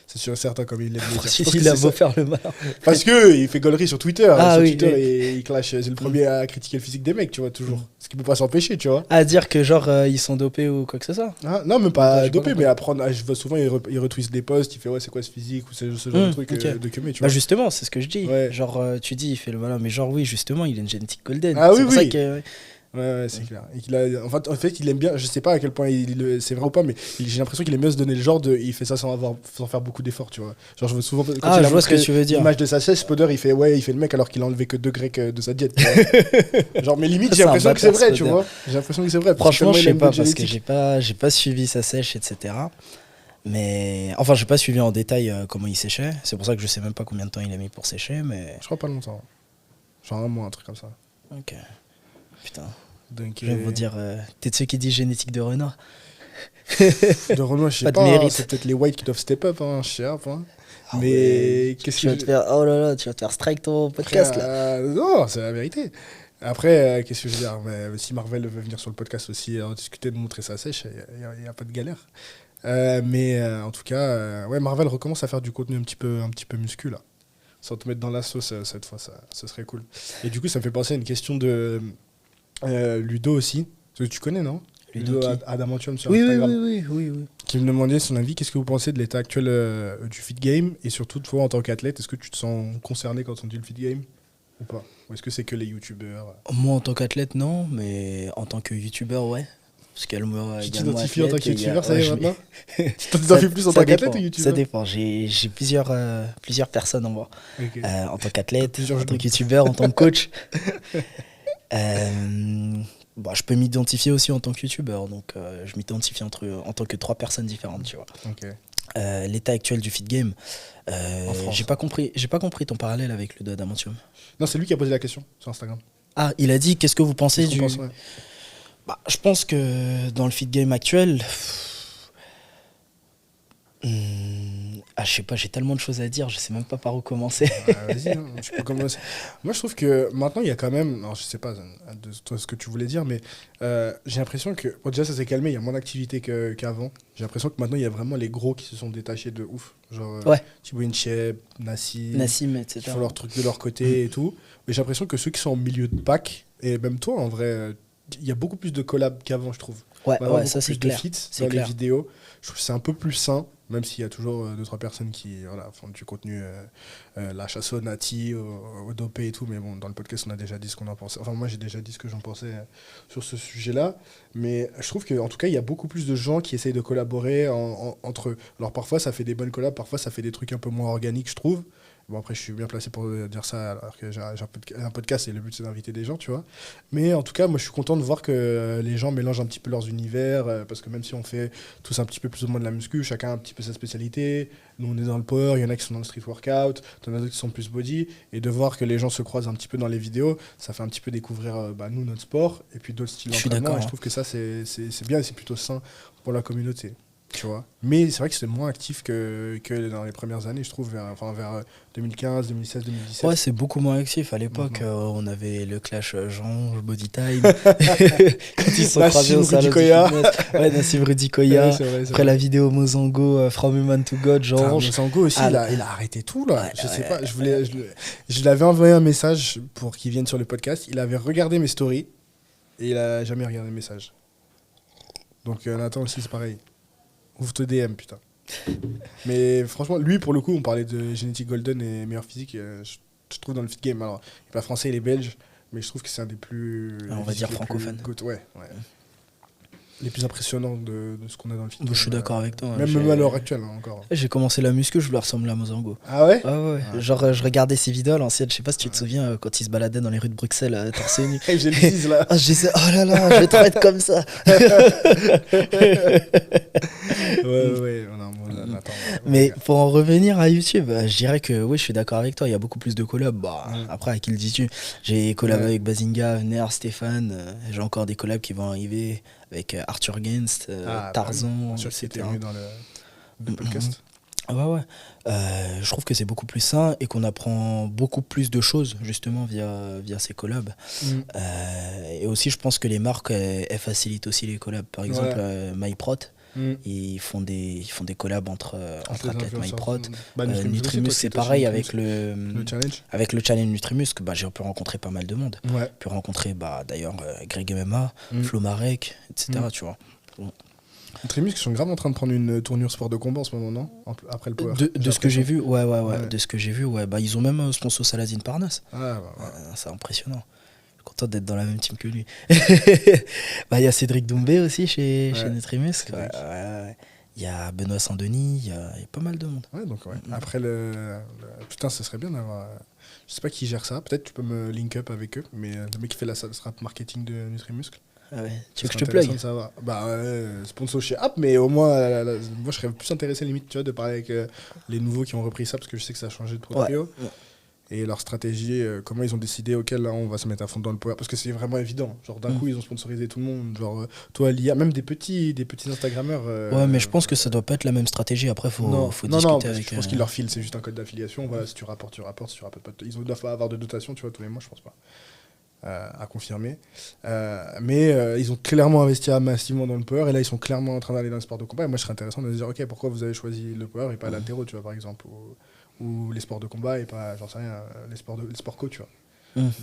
c'est sûr et certain, comme il l'aime le dire. Je pense que
Il a
c'est
beau
ça.
faire le malin.
Parce que il fait gaulerie sur Twitter.
Ah
Sur
oui,
Twitter,
oui.
il clash. C'est le premier à critiquer le physique des mecs, tu vois, toujours. Ce qui peut pas s'empêcher, tu vois.
À dire que genre ils sont dopés ou quoi que ce soit.
Ah, non, même
Ouais,
pas
j'ai pas
dopé,
compris.
mais à prendre. Je vois souvent, il retweet des posts, il fait ouais, c'est quoi ce physique, ou ce genre de truc
ok.
de queumé, tu
Bah
vois.
justement, c'est ce que je dis.
Ouais.
Genre tu dis il fait le malin, mais genre oui, justement, il a une génétique golden.
Ah
C'est
oui,
pour ça
oui.
que
Ouais, c'est clair. Et en fait, il aime bien, je sais pas à quel point c'est vrai ou pas, mais j'ai l'impression qu'il aime bien se donner le genre de. Il fait ça sans faire beaucoup d'efforts, tu vois. Genre, je vois souvent. Quand
Ah,
il a
je vois ce que
montré
tu veux dire.
l'image de sa sèche, Spoder, il fait le mec alors qu'il a enlevé que 2 grecs de sa diète, tu vois. Genre, mais limite, j'ai
C'est un
l'impression que c'est
bâtard,
vrai, tu
Spoder.
vois. J'ai l'impression que c'est vrai.
Franchement, je sais pas
parce
parce que j'ai pas suivi sa sèche, etc. Mais enfin, j'ai pas suivi en détail comment il séchait. C'est pour ça que je sais même pas combien de temps il a mis pour sécher, mais
Je crois pas longtemps. Genre un mois, un truc comme ça.
ok. Putain.
Donc,
Je vais vous dire, t'es de ceux qui disent génétique de renard.
de Renoir, je sais
Pas de
pas, hein,
mérite.
c'est peut-être les whites qui doivent step up, hein, je sais pas. Hein.
Ah
Mais
ouais,
qu'est-ce
tu
que
vas te faire, oh là là, tu vas te faire strike ton podcast là.
Non, c'est la vérité. Après, qu'est-ce que je veux dire, mais si Marvel veut venir sur le podcast aussi en discuter, de montrer sa sèche, il n'y a pas de galère. Mais en tout cas, ouais, Marvel recommence à faire du contenu un petit peu muscu là. Sans te mettre dans la sauce cette fois, ça serait cool. Et du coup, ça me fait penser à une question de Ludo aussi. Parce que tu connais, non?
Ludo qui
Adamantium sur
Oui, oui,
Instagram.
oui.
Qui me demandait son avis. Qu'est-ce que vous pensez de l'état actuel du fit game? Et surtout, toi, en tant qu'athlète, est-ce que tu te sens concerné quand on dit le fit game? Ou pas? Ou est-ce que c'est que les youtubeurs?
Moi en tant qu'athlète, non, mais en tant que youtubeur, ouais. Parce qu'elle me.
Tu
également
t'identifies en tant
athlète, et il y a-
que youtubeur, ça y
ouais,
est
je
maintenant?
mets-
Tu t'identifies plus en
Ça
tant qu'athlète ou
dépend,
youtubeur?
ça dépend. J'ai plusieurs personnes en moi.
Ok.
En tant qu'athlète,
Plusieurs
en
genoux.
tant que youtubeur, en tant que coach. Bon, je peux m'identifier aussi en tant que youtubeur, donc je m'identifie en tant que 3 personnes différentes, tu vois.
Ok.
L'état actuel du fit game,
En France.
j'ai pas compris ton parallèle avec le Adamantium.
Non, c'est lui qui a posé la question sur Instagram.
Ah, il a dit qu'est-ce que vous pensez
Qu'est-ce qu'on
du.
pense, ouais.
Bah, je pense que dans le fit game actuel, je sais pas, j'ai tellement de choses à dire, je sais même pas par où commencer.
Vas-y, hein, tu peux commencer. Moi, je trouve que maintenant, il y a quand même. Non, je sais pas de toi, ce que tu voulais dire, mais j'ai l'impression que. Bon, déjà, ça s'est calmé, il y a moins d'activité qu'avant. J'ai l'impression que maintenant, il y a vraiment les gros qui se sont détachés de ouf. Genre,
Ouais.
Thibaut Inchep, Nassim,
Nassim,
qui
etc.
font leur truc de leur côté et tout. Mais j'ai l'impression que ceux qui sont en milieu de pack, et même toi, en vrai, il y a beaucoup plus de collabs qu'avant, je trouve.
Ouais,
Vraiment
ouais,
beaucoup
ça c'est
plus de
clair.
feats
C'est
dans les
clair.
vidéos. Je trouve que c'est un peu plus sain, même s'il y a toujours 2-3 personnes qui font du contenu, la chasse au nati, au dopé et tout. Mais bon, dans le podcast, on a déjà dit ce qu'on en pensait. Enfin, moi, j'ai déjà dit ce que j'en pensais sur ce sujet-là. Mais je trouve qu'en tout cas, il y a beaucoup plus de gens qui essayent de collaborer entre eux. Alors parfois, ça fait des bonnes collabs, parfois, ça fait des trucs un peu moins organiques, je trouve. Bon, après, je suis bien placé pour dire ça, alors que j'ai un podcast et le but, c'est d'inviter des gens, tu vois. Mais en tout cas, moi, je suis content de voir que les gens mélangent un petit peu leurs univers, parce que même si on fait tous un petit peu plus ou moins de la muscu, chacun a un petit peu sa spécialité. Nous, on est dans le power, il y en a qui sont dans le street workout, il y en a d'autres qui sont plus body. Et de voir que les gens se croisent un petit peu dans les vidéos, ça fait un petit peu découvrir, nous, notre sport, et puis d'autres styles
Je suis
d'entraînement.
d'accord,
Et je trouve que ça, c'est bien et c'est plutôt sain pour la communauté. Tu vois. Mais c'est vrai que c'est moins actif que dans les premières années, je trouve, vers 2015, 2016, 2017.
Ouais, c'est beaucoup moins actif. À l'époque,
Maintenant.
on avait le clash Jean, Body Time. Quand ils se sont croisés au
Nassim,
salon
Rudy
du
Koya.
fitness. Ouais, Nassim Rudy Koya.
Ouais, c'est vrai, c'est
Après
vrai.
la vidéo Mozango, From Human to God,
Putain,
genre.
Mozango aussi,
Ah,
il a arrêté tout là.
Ouais,
Je sais
ouais.
pas, je lui avais envoyé un message pour qu'il vienne sur le podcast. Il avait regardé mes stories et il a jamais regardé mes messages. Donc Nathan aussi, c'est pareil. Ouvre tes DM, putain. Mais franchement, lui pour le coup, on parlait de génétique golden et meilleur physique. Je trouve dans le fit game. Alors, il est pas français, il est belge, mais je trouve que c'est un des plus.
Ah, on va dire francophone.
Ouais. Les plus impressionnants de ce qu'on a dans le fit game.
Je suis d'accord avec toi.
Même à l'heure actuelle, hein, encore.
J'ai commencé la muscu, je voulais ressembler à Mozango.
Ah ouais?
Ah ouais.
Ouais.
Genre, je regardais ses vidéos à l'ancienne, je sais pas si tu te souviens, quand il se baladait dans les rues de Bruxelles, torse nu.
J'ai le 6 là.
Ah, je disais, oh là là, je vais trop être comme ça.
Ouais, non, attends.
Mais pour en revenir à YouTube, je dirais que oui, je suis d'accord avec toi, il y a beaucoup plus de collabs. Bah,
Ouais.
Après, à qui le dis-tu? J'ai collabé
Ouais.
avec Bazinga, Ner, Stéphane, j'ai encore des collabs qui vont arriver avec Arthur Gainst, Tarzan,
Sûr que c'était
etc.
venu dans le podcast.
Ouais. Je trouve que c'est beaucoup plus sain et qu'on apprend beaucoup plus de choses justement via ces collabs. Et aussi, je pense que les marques, elles facilitent aussi les collabs. Par exemple, MyProt, ils font des collabs entre athlètes MyProt. Nutrimus, c'est pareil avec le challenge. Avec le challenge Nutrimus, que j'ai pu rencontrer pas mal de monde. J'ai pu rencontrer d'ailleurs Greg MMA, Flo Marek, etc. Tu vois.
Nutrimus qui sont grave en train de prendre une tournure sport de combat en ce moment, non? Après le power.
De ce que j'ai vu, ouais. De ce que j'ai vu, ouais. Ils ont même sponsor Saladin Parnasse. C'est impressionnant. Je suis content d'être dans la même team que lui. Il y a Cédric Doumbé aussi chez Nutrimus. Il y a Benoît Saint-Denis, il y a pas mal de monde.
Ouais, donc après putain, ce serait bien d'avoir. Je sais pas qui gère ça. Peut-être tu peux me link up avec eux, mais le mec qui fait la strap marketing de Nutrimuscle.
Ah ouais. Tu veux que je te plug?
Sponsor chez App, mais au moins, moi je serais plus intéressé limite de parler avec les nouveaux qui ont repris ça, parce que je sais que ça a changé de proprio. Ouais. Et leur stratégie, comment ils ont décidé, ok, là on va se mettre à fond dans le power, parce que c'est vraiment évident. Genre d'un coup, ils ont sponsorisé tout le monde. Genre, toi, l'IA, même des petits Instagrammeurs.
Ouais, mais je pense que ça doit pas être la même stratégie. Après, faut discuter avec.
Je pense qu'ils leur filent, c'est juste un code d'affiliation. Voilà, si tu rapportes, si tu rapportes pas. Ils doivent pas avoir de dotation, tu vois, tous les mois, je pense pas. À confirmer. Mais ils ont clairement investi massivement dans le power, et là ils sont clairement en train d'aller dans le sport de combat. Et moi je serais intéressant de se dire, ok, pourquoi vous avez choisi le power et pas l'haltéro, tu vois, par exemple, ou les sports de combat et pas, j'en sais rien, les sports co, tu vois.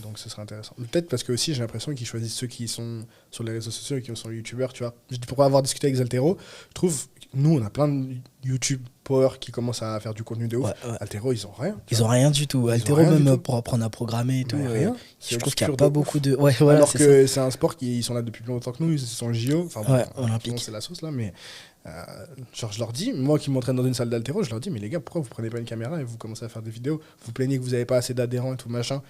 Donc ce serait intéressant. Peut-être parce que aussi j'ai l'impression qu'ils choisissent ceux qui sont sur les réseaux sociaux et qui sont youtubeurs, tu vois. Pour avoir discuté avec Zaltero, je trouve, nous on a plein de YouTube power qui commencent à faire du contenu de ouf. Altero, ils ont rien.
Ils ont rien du tout. Altero, même pour apprendre à programmer et tout.
Rien.
Je trouve qu'il n'y a pas beaucoup de.
Alors que c'est un sport qui sont là depuis plus longtemps que nous, ils sont JO. Enfin,
olympique.
C'est la sauce là, mais. Genre, je leur dis, moi qui m'entraîne dans une salle d'altéro, je leur dis, mais les gars, pourquoi vous prenez pas une caméra et vous commencez à faire des vidéos? Vous plaignez que vous avez pas assez d'adhérents et tout machin.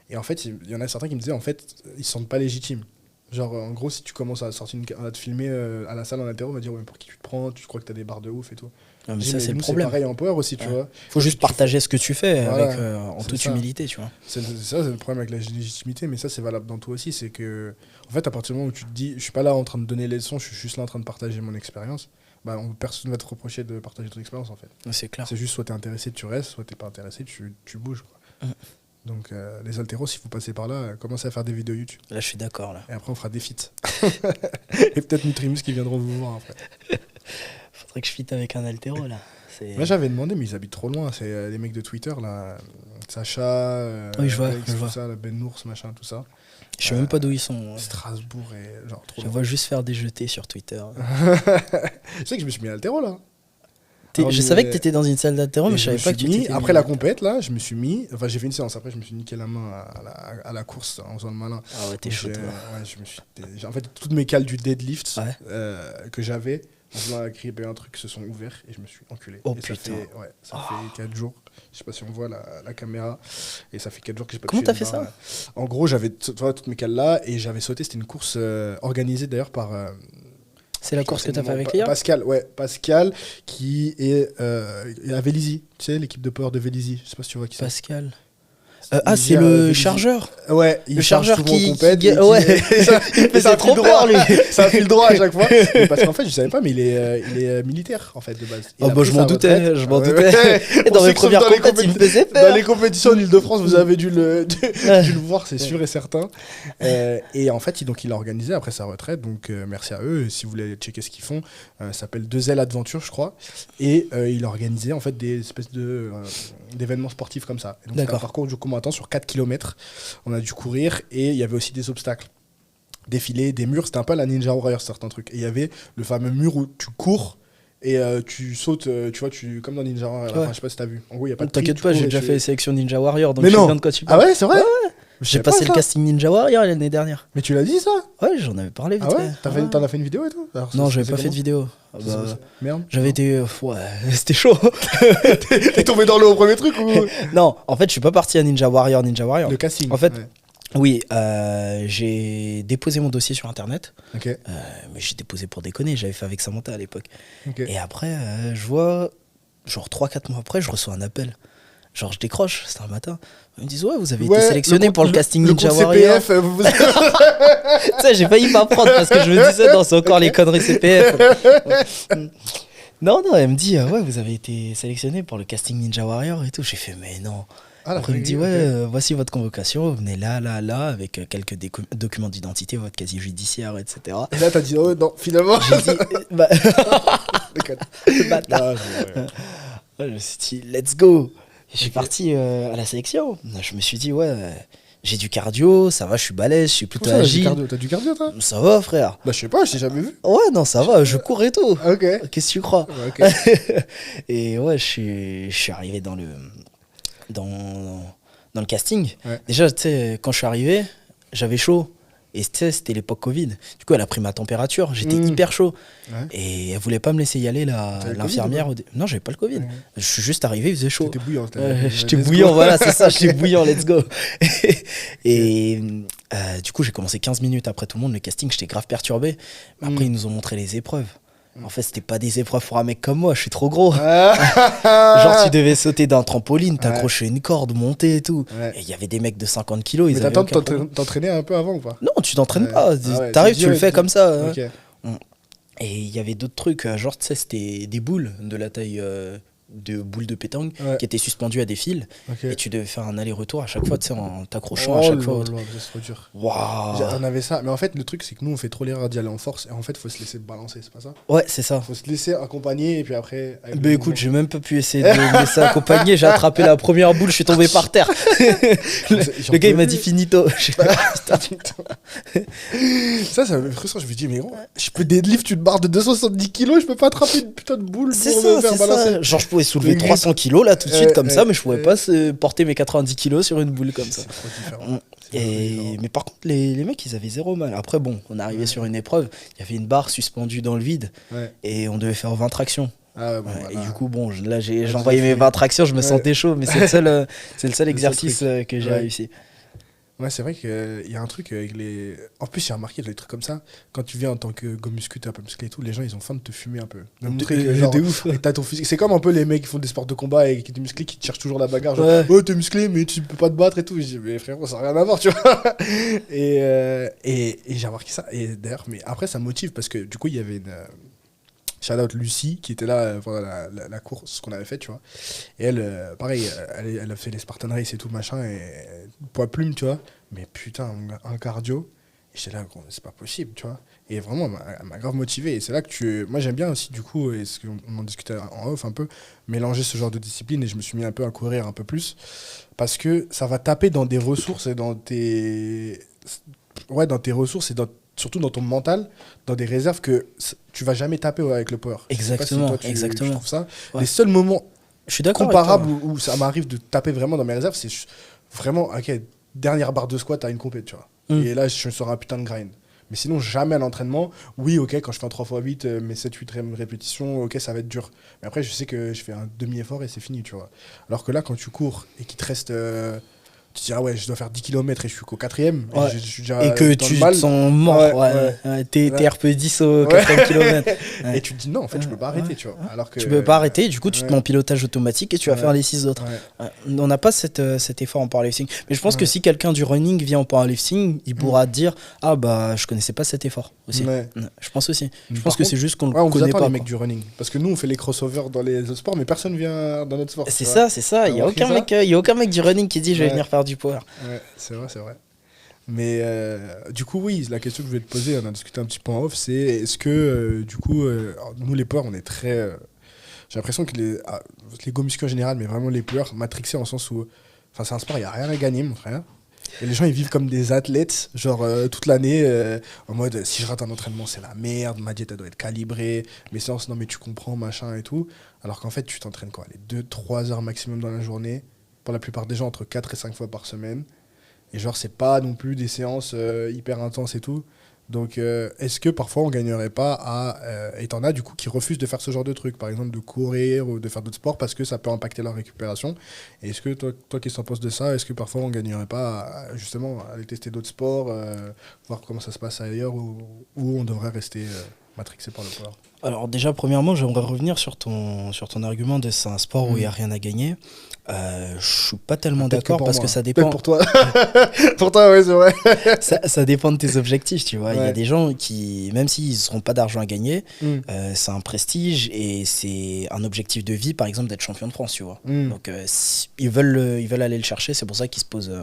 Et en fait, il y en a certains qui me disaient, en fait, ils se sentent pas légitimes. Genre, en gros, si tu commences à te filmer à la salle en altéro, on va dire, ouais, pour qui tu te prends, tu crois que t'as des barres de ouf et tout.
Non, mais ça, c'est le problème.
C'est pareil en power aussi, tu vois.
Faut juste partager ce que tu fais en toute humilité, tu vois.
C'est le problème avec la légitimité, mais ça, c'est valable dans tout aussi. C'est que, en fait, à partir du moment où tu te dis, je suis pas là en train de donner les leçons, je suis juste là en train de partager mon expérience, personne ne va te reprocher de partager ton expérience, en fait.
C'est clair.
C'est juste, soit t'es intéressé, tu restes, soit t'es pas intéressé, tu bouges, quoi. Donc, les haltéros, si vous passez par là, commencez à faire des vidéos YouTube.
Là, je suis d'accord, là.
Et après, on fera des feats. Et peut-être Nutrimus qui viendront vous voir, après.
Faudrait que je fitte avec un haltéro, là.
Moi j'avais demandé, mais ils habitent trop loin. C'est les mecs de Twitter là, Sacha,
oui, je vois.
tout ça, Ben Nours, machin, tout ça.
Je sais même pas d'où ils sont.
Strasbourg et genre trop.
Je vois juste faire des jetés sur Twitter.
Je sais que je me suis mis à l'haltéro là.
Je savais que t'étais dans une salle d'haltéro, mais je savais pas que tu étais.
Après la compète là, je me suis mis. Enfin, j'ai fait une séance. Après, je me suis niqué la main à la course en faisant le malin.
Ah ouais, t'es chaud.
En fait, toutes mes cales du deadlift que j'avais. On a crié un truc, se sont ouverts et je me suis enculé.
Oh
et
putain.
Ça fait 4 jours. Je sais pas si on voit la caméra. Et ça fait 4 jours que j'ai pas
Comment
touché.
Comment t'as fait ça?
En gros, j'avais toutes mes cales là et j'avais sauté. C'était une course organisée d'ailleurs par.
C'est la course que t'as fait avec Léa?
Pascal qui est à Vélizy. Tu sais, l'équipe de power de Vélizy. Je sais pas si tu vois qui c'est.
Pascal. C'est le chargeur.
Ouais,
le chargeur qui
ouais.
Il faisait trop peur, lui.
Ça file droit à chaque fois. Mais parce qu'en fait, je savais pas, mais il est militaire en fait de base.
Je m'en doutais. Et dans mes premières compétitions, il me faisait peur.
Dans les compétitions en Ile-de-France, vous avez dû le voir, c'est sûr et certain. Et en fait, il a organisé après sa retraite. Donc merci à eux. Si vous voulez checker ce qu'ils font, ça s'appelle 2L Adventure, je crois. Et il a organisé en fait des espèces d'événements sportifs comme ça. Donc, c'est un parcours du combattant sur 4 km. On a dû courir et il y avait aussi des obstacles. Défilés, des murs. C'était un peu la Ninja Warrior, certains trucs. Et il y avait le fameux mur où tu cours et tu sautes, tu vois, comme dans Ninja Warrior. Enfin, je sais pas si t'as vu. En gros, il y a pas de
T'inquiète pas, j'ai déjà fait les sélections Ninja Warrior. Donc
mais
je
non.
sais bien de quoi tu parles.
Ah ouais, c'est vrai?
J'ai passé le casting Ninja Warrior l'année dernière.
Mais tu l'as dit ça?
Ouais, j'en avais parlé vite.
Ah ouais? T'en as fait une vidéo et tout?
Non, j'avais pas fait de vidéo.
Merde.
J'avais été. C'était chaud.
T'es tombé dans l'eau au premier truc ou?
Non, en fait, je suis pas parti à Ninja Warrior.
Le casting.
En fait, oui, j'ai déposé mon dossier sur internet.
Okay.
Mais j'ai déposé pour déconner, j'avais fait avec Samantha à l'époque.
Okay.
Et après, je vois, genre 3-4 mois après, je reçois un appel. Genre, je décroche, c'était un matin. Ils me disent, ouais, vous avez été sélectionné pour le casting Ninja Warrior.
CPF,
tu sais, j'ai failli pas prendre parce que je me disais, non, c'est encore les conneries CPF. Non, non, elle me dit, ouais, vous avez été sélectionné pour le casting Ninja Warrior et tout. J'ai fait, mais non. Après, il me dit, ouais, voici votre convocation, vous venez là, là, là, avec quelques documents d'identité, votre casier judiciaire, etc.
Et là, t'as dit, oh non, finalement.
J'ai dit, bah, bâtard.
Non,
Ouais, je me suis dit, let's go. Je suis parti à la sélection. Je me suis dit, ouais, j'ai du cardio, ça va, je suis balèze, je suis plutôt agile.
T'as du cardio, toi?
Ça va, frère.
Bah, je sais pas, je t'ai jamais vu.
Ouais, non, ça va, je cours et tout.
Ok.
Qu'est-ce que tu crois?
Ouais, ok.
Et ouais, je suis arrivé dans, dans le casting.
Ouais.
Déjà, tu sais, quand je suis arrivé, j'avais chaud. Et tu sais, c'était l'époque Covid. Du coup, elle a pris ma température. J'étais hyper chaud.
Ouais.
Et elle voulait pas me laisser y aller,
T'avais le
l'infirmière. Non, j'avais pas le Covid.
Ouais.
Je suis juste arrivé, il faisait chaud.
T'étais bouillant.
J'étais bouillant, voilà, c'est ça, j'étais bouillant, let's go. Et du coup, j'ai commencé 15 minutes après tout le monde, le casting, j'étais grave perturbé. Mais après, ils nous ont montré les épreuves. En fait, c'était pas des épreuves pour un mec comme moi, je suis trop gros. Genre, tu devais sauter d'un trampoline, t'accrocher une corde, monter et tout.
Ouais.
Et il y avait des mecs de 50 kilos, ils
Mais
avaient
t'attends
aucun
de
problème.
t'entraîner un peu avant ou pas?
Non, tu t'entraînes
Ouais.
pas.
Ah ouais,
T'arrives,
c'est
tu le fais
direct.
comme ça. Hein.
Ok.
Et il y avait d'autres trucs, genre, tu sais, c'était des boules de la taille de boules de pétanque
Ouais.
qui étaient suspendues à des fils.
Ok.
Et tu devais faire un aller-retour à chaque fois, tu sais, en t'accrochant
Oh
à chaque
là
fois.
là, c'est trop dur.
Waouh!
On avait ça, mais en fait, le truc, c'est que nous, on fait trop l'erreur d'y aller en force, et en fait, faut se laisser balancer, c'est pas ça?
Ouais, c'est ça.
Faut se laisser accompagner, et puis après. avec
Bah
le
écoute,
mouvement.
j'ai même pas pu essayer de me laisser accompagner. J'ai attrapé la première boule, je suis tombé par terre. Le gars, il m'a dit finito. J'ai fait,
Ça me frustre. Je me dis, mais gros, je peux deadlift une barre de 270 kilos, je peux pas attraper une putain de boule
C'est
pour
ça,
me faire
c'est
balancer.
ça. Genre, je pouvais soulever
Le
300 kilos là tout de suite comme ça, mais je pouvais
ouais.
pas porter mes 90 kilos sur une boule comme ça.
C'est trop différent.
Mais par contre, les mecs, ils avaient zéro mal. Après, bon, on est arrivé sur une épreuve, il y avait une barre suspendue dans le vide
Ouais.
et on devait faire 20 tractions.
Ah ouais, bon,
Ouais,
voilà.
Et du coup, bon, là,
Ouais,
j'envoyais mes 20 tractions, je me
Ouais.
sentais chaud, mais c'est le seul exercice que j'ai
Ouais.
réussi.
Ouais, c'est vrai qu'il y a un truc avec les. En plus, j'ai remarqué des trucs comme ça. Quand tu viens en tant que go muscu, t'es un peu musclé et tout, les gens ils ont faim de te fumer un peu. De montrer que genre,
de ouf.
t'as ton physique. C'est comme un peu les mecs qui font des sports de combat et qui sont musclés qui te cherchent toujours la bagarre. Genre,
Ouais.
oh, t'es musclé, mais tu peux pas te battre et tout. Je dis, mais frérot, ça n'a rien à voir, tu vois. Et j'ai remarqué ça. Et d'ailleurs, mais après, ça motive parce que du coup, il y avait une. Shout out Lucie qui était là pendant la course qu'on avait fait, tu vois. Et elle, pareil, elle a fait les Spartan Race et tout, machin, et poids plume, tu vois. Mais putain, un cardio. Et j'étais là, gros, c'est pas possible, tu vois. Et vraiment, elle m'a grave motivé. Et c'est là que moi, j'aime bien aussi, du coup, et ce qu'on en discutait en off un peu, mélanger ce genre de discipline. Et je me suis mis un peu à courir un peu plus. Parce que ça va taper dans des ressources et dans tes. Ouais, dans tes ressources et surtout dans ton mental, dans des réserves que tu vas jamais taper avec le power. Je sais pas si
Exactement,
toi, tu
exactement.
trouves ça.
Ouais.
Les seuls moments
Je suis d'accord.
comparables où ça m'arrive de taper vraiment dans mes réserves, c'est vraiment, ok, dernière barre de squat à une compète, tu vois. Et là, je sors un putain de grind. Mais sinon, jamais à l'entraînement. Oui, ok, quand je fais un 3x8, mes 7-8 répétitions, ok, ça va être dur. Mais après, je sais que je fais un demi-effort et c'est fini, tu vois. Alors que là, quand tu cours et qu'il te reste. Tu te dis, ah ouais, je dois faire 10 km et je suis qu'au 4ème.
Ouais.
Je suis déjà
Et que
dans
tu
le mal.
te sens mort.
Ouais,
Ouais. T'es
Ouais.
RP10 au
Ouais.
4ème kilomètre. Ouais.
Et tu te dis, non, en fait, je peux pas arrêter, tu vois. Alors que,
Tu peux pas arrêter, du coup, tu te
ouais.
mets en pilotage automatique et tu vas
Ouais.
faire les 6 autres.
Ouais.
Ouais. On n'a pas cet effort en powerlifting. Mais je pense que
Ouais.
si quelqu'un du running vient en powerlifting, il pourra te dire ah bah je connaissais pas cet effort aussi.
Ouais.
Je pense aussi. Je
Par
pense que
contre,
c'est juste qu'on
Ouais, on
le
vous
connaît
attend
pas.
les mecs
quoi.
du running. Parce que nous, on fait les crossovers dans les autres sports, mais personne vient dans notre sport.
C'est
tu
ça, c'est ça. Il y a
remarqué
aucun
ça
mec, il y a aucun mec du running qui dit je vais
Ouais.
venir faire du power.
vois. Ouais, c'est vrai, c'est vrai. Mais du coup, oui, la question que je voulais te poser, on a discuté un petit peu en off, c'est est-ce que, du coup, alors, nous les power, on est très. J'ai l'impression que les go muscu en général, mais vraiment les power, matrixés en sens où. Enfin, c'est un sport, il n'y a rien à gagner, mon frère. Et les gens, ils vivent comme des athlètes, genre toute l'année, en mode si je rate un entraînement, c'est la merde, ma diète, elle doit être calibrée, mes séances, non, mais tu comprends, machin et tout. Alors qu'en fait, tu t'entraînes quoi, les 2-3 heures maximum dans la journée, pour la plupart des gens, entre 4 et 5 fois par semaine. Et genre, c'est pas non plus des séances hyper intenses et tout. Donc, est-ce que parfois on gagnerait pas à. Et t'en as du coup qui refusent de faire ce genre de trucs, par exemple de courir ou de faire d'autres sports parce que ça peut impacter leur récupération. Et est-ce que toi qu'est-ce que t'en penses de ça? Est-ce que parfois on gagnerait pas justement à aller tester d'autres sports, voir comment ça se passe ailleurs ou on devrait rester matrixé par le power?
Alors déjà, premièrement, j'aimerais revenir sur ton argument de c'est un sport où il n'y a rien à gagner. Je suis pas tellement
Peut-être que
d'accord
pour
parce
moi.
que ça
Peut-être
dépend.
pour toi. Pour toi, ouais, c'est vrai.
Ça dépend de tes objectifs, tu vois. Il y a
Ouais.
des gens qui, même s'ils n'auront pas d'argent à gagner,
Mm.
c'est un prestige et c'est un objectif de vie, par exemple, d'être champion de France, tu vois.
Mm.
Donc, ils veulent aller le chercher. C'est pour ça qu'ils se posent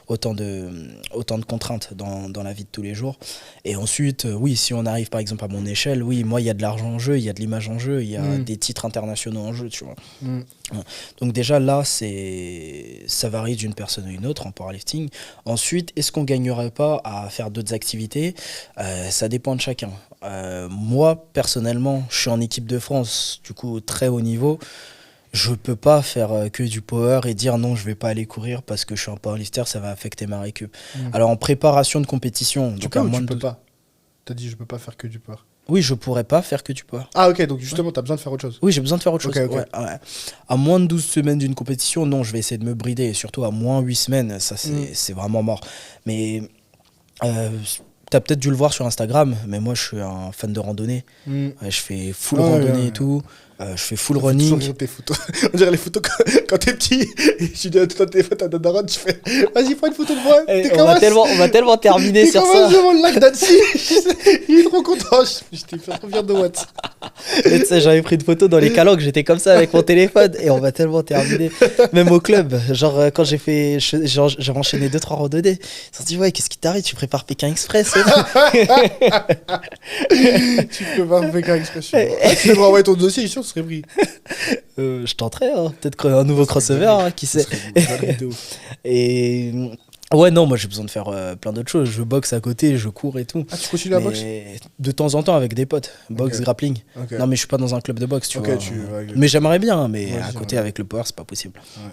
autant de contraintes dans la vie de tous les jours. Et ensuite, oui, si on arrive, par exemple, à mon échelle, oui, moi, il y a de l'argent en jeu, il y a de l'image en jeu, il y a
Mm.
des titres internationaux en jeu, tu vois.
Mm.
Donc déjà là, ça varie d'une personne à une autre en powerlifting. Ensuite, est-ce qu'on gagnerait pas à faire d'autres activités? Ça dépend de chacun. Moi, personnellement, je suis en équipe de France, du coup très haut niveau. Je peux pas faire que du power et dire non, je vais pas aller courir parce que je suis un powerlifter, ça va affecter ma récup.
Mm.
Alors en préparation de compétition,
Tu
donc
peux
à
ou
moins
tu
de
peux
12
pas? T'as dit, je peux pas faire que du power.
Oui, je pourrais pas faire que du power.
Ah, ok, donc justement, t'as besoin de faire autre chose.
Oui, j'ai besoin de faire autre chose.
Ok, ok.
Ouais, ouais. À moins de 12 semaines d'une compétition, non, je vais essayer de me brider. Et surtout à moins 8 semaines, ça c'est vraiment mort. Mais t'as peut-être dû le voir sur Instagram, mais moi je suis un fan de randonnée.
Mm.
Ouais, je fais full
Ouais,
randonnée
ouais,
et tout. Je fais full
Ça fait toujours
running.
rire tes photos. On dirait les photos quand t'es petit. Et tu dis à ton téléphone, t'as ta daronne, tu fais vas-y, prends une photo de moi.
Eh,
T'es
on va tellement terminer
T'es
sur
comme
ça.
devant le lac d'Annecy. Il est trop content. Je t'ai fait trop bien de Watt.
Et tu sais, j'avais pris une photo dans les calanques, j'étais comme ça avec mon téléphone et on va tellement terminer. Même au club, genre quand j'avais enchaîné 2-3 randonnées, ils se sont dit ouais, qu'est-ce qui t'arrive, tu prépares Pékin Express et tout.
Tu peux pas me faire expression. Tu devrais envoyer ton dossier, je suis sûr que ce serait pris.
Je tenterai, hein. Peut-être un nouveau crossover, hein, qui
Ce
sait.
serait une bonne vidéo.
Et ouais, non, moi j'ai besoin de faire plein d'autres choses. Je boxe à côté, je cours et tout.
Ah, tu continues la boxe?
Mais de temps en temps avec des potes, boxe,
Ok.
grappling.
Ok.
Non, mais je suis pas dans un club de boxe, tu
Ok,
vois.
ouais,
Mais j'aimerais bien, hein, mais
Ouais,
à
c'est
côté
vrai.
avec le power, c'est pas possible.
Ouais.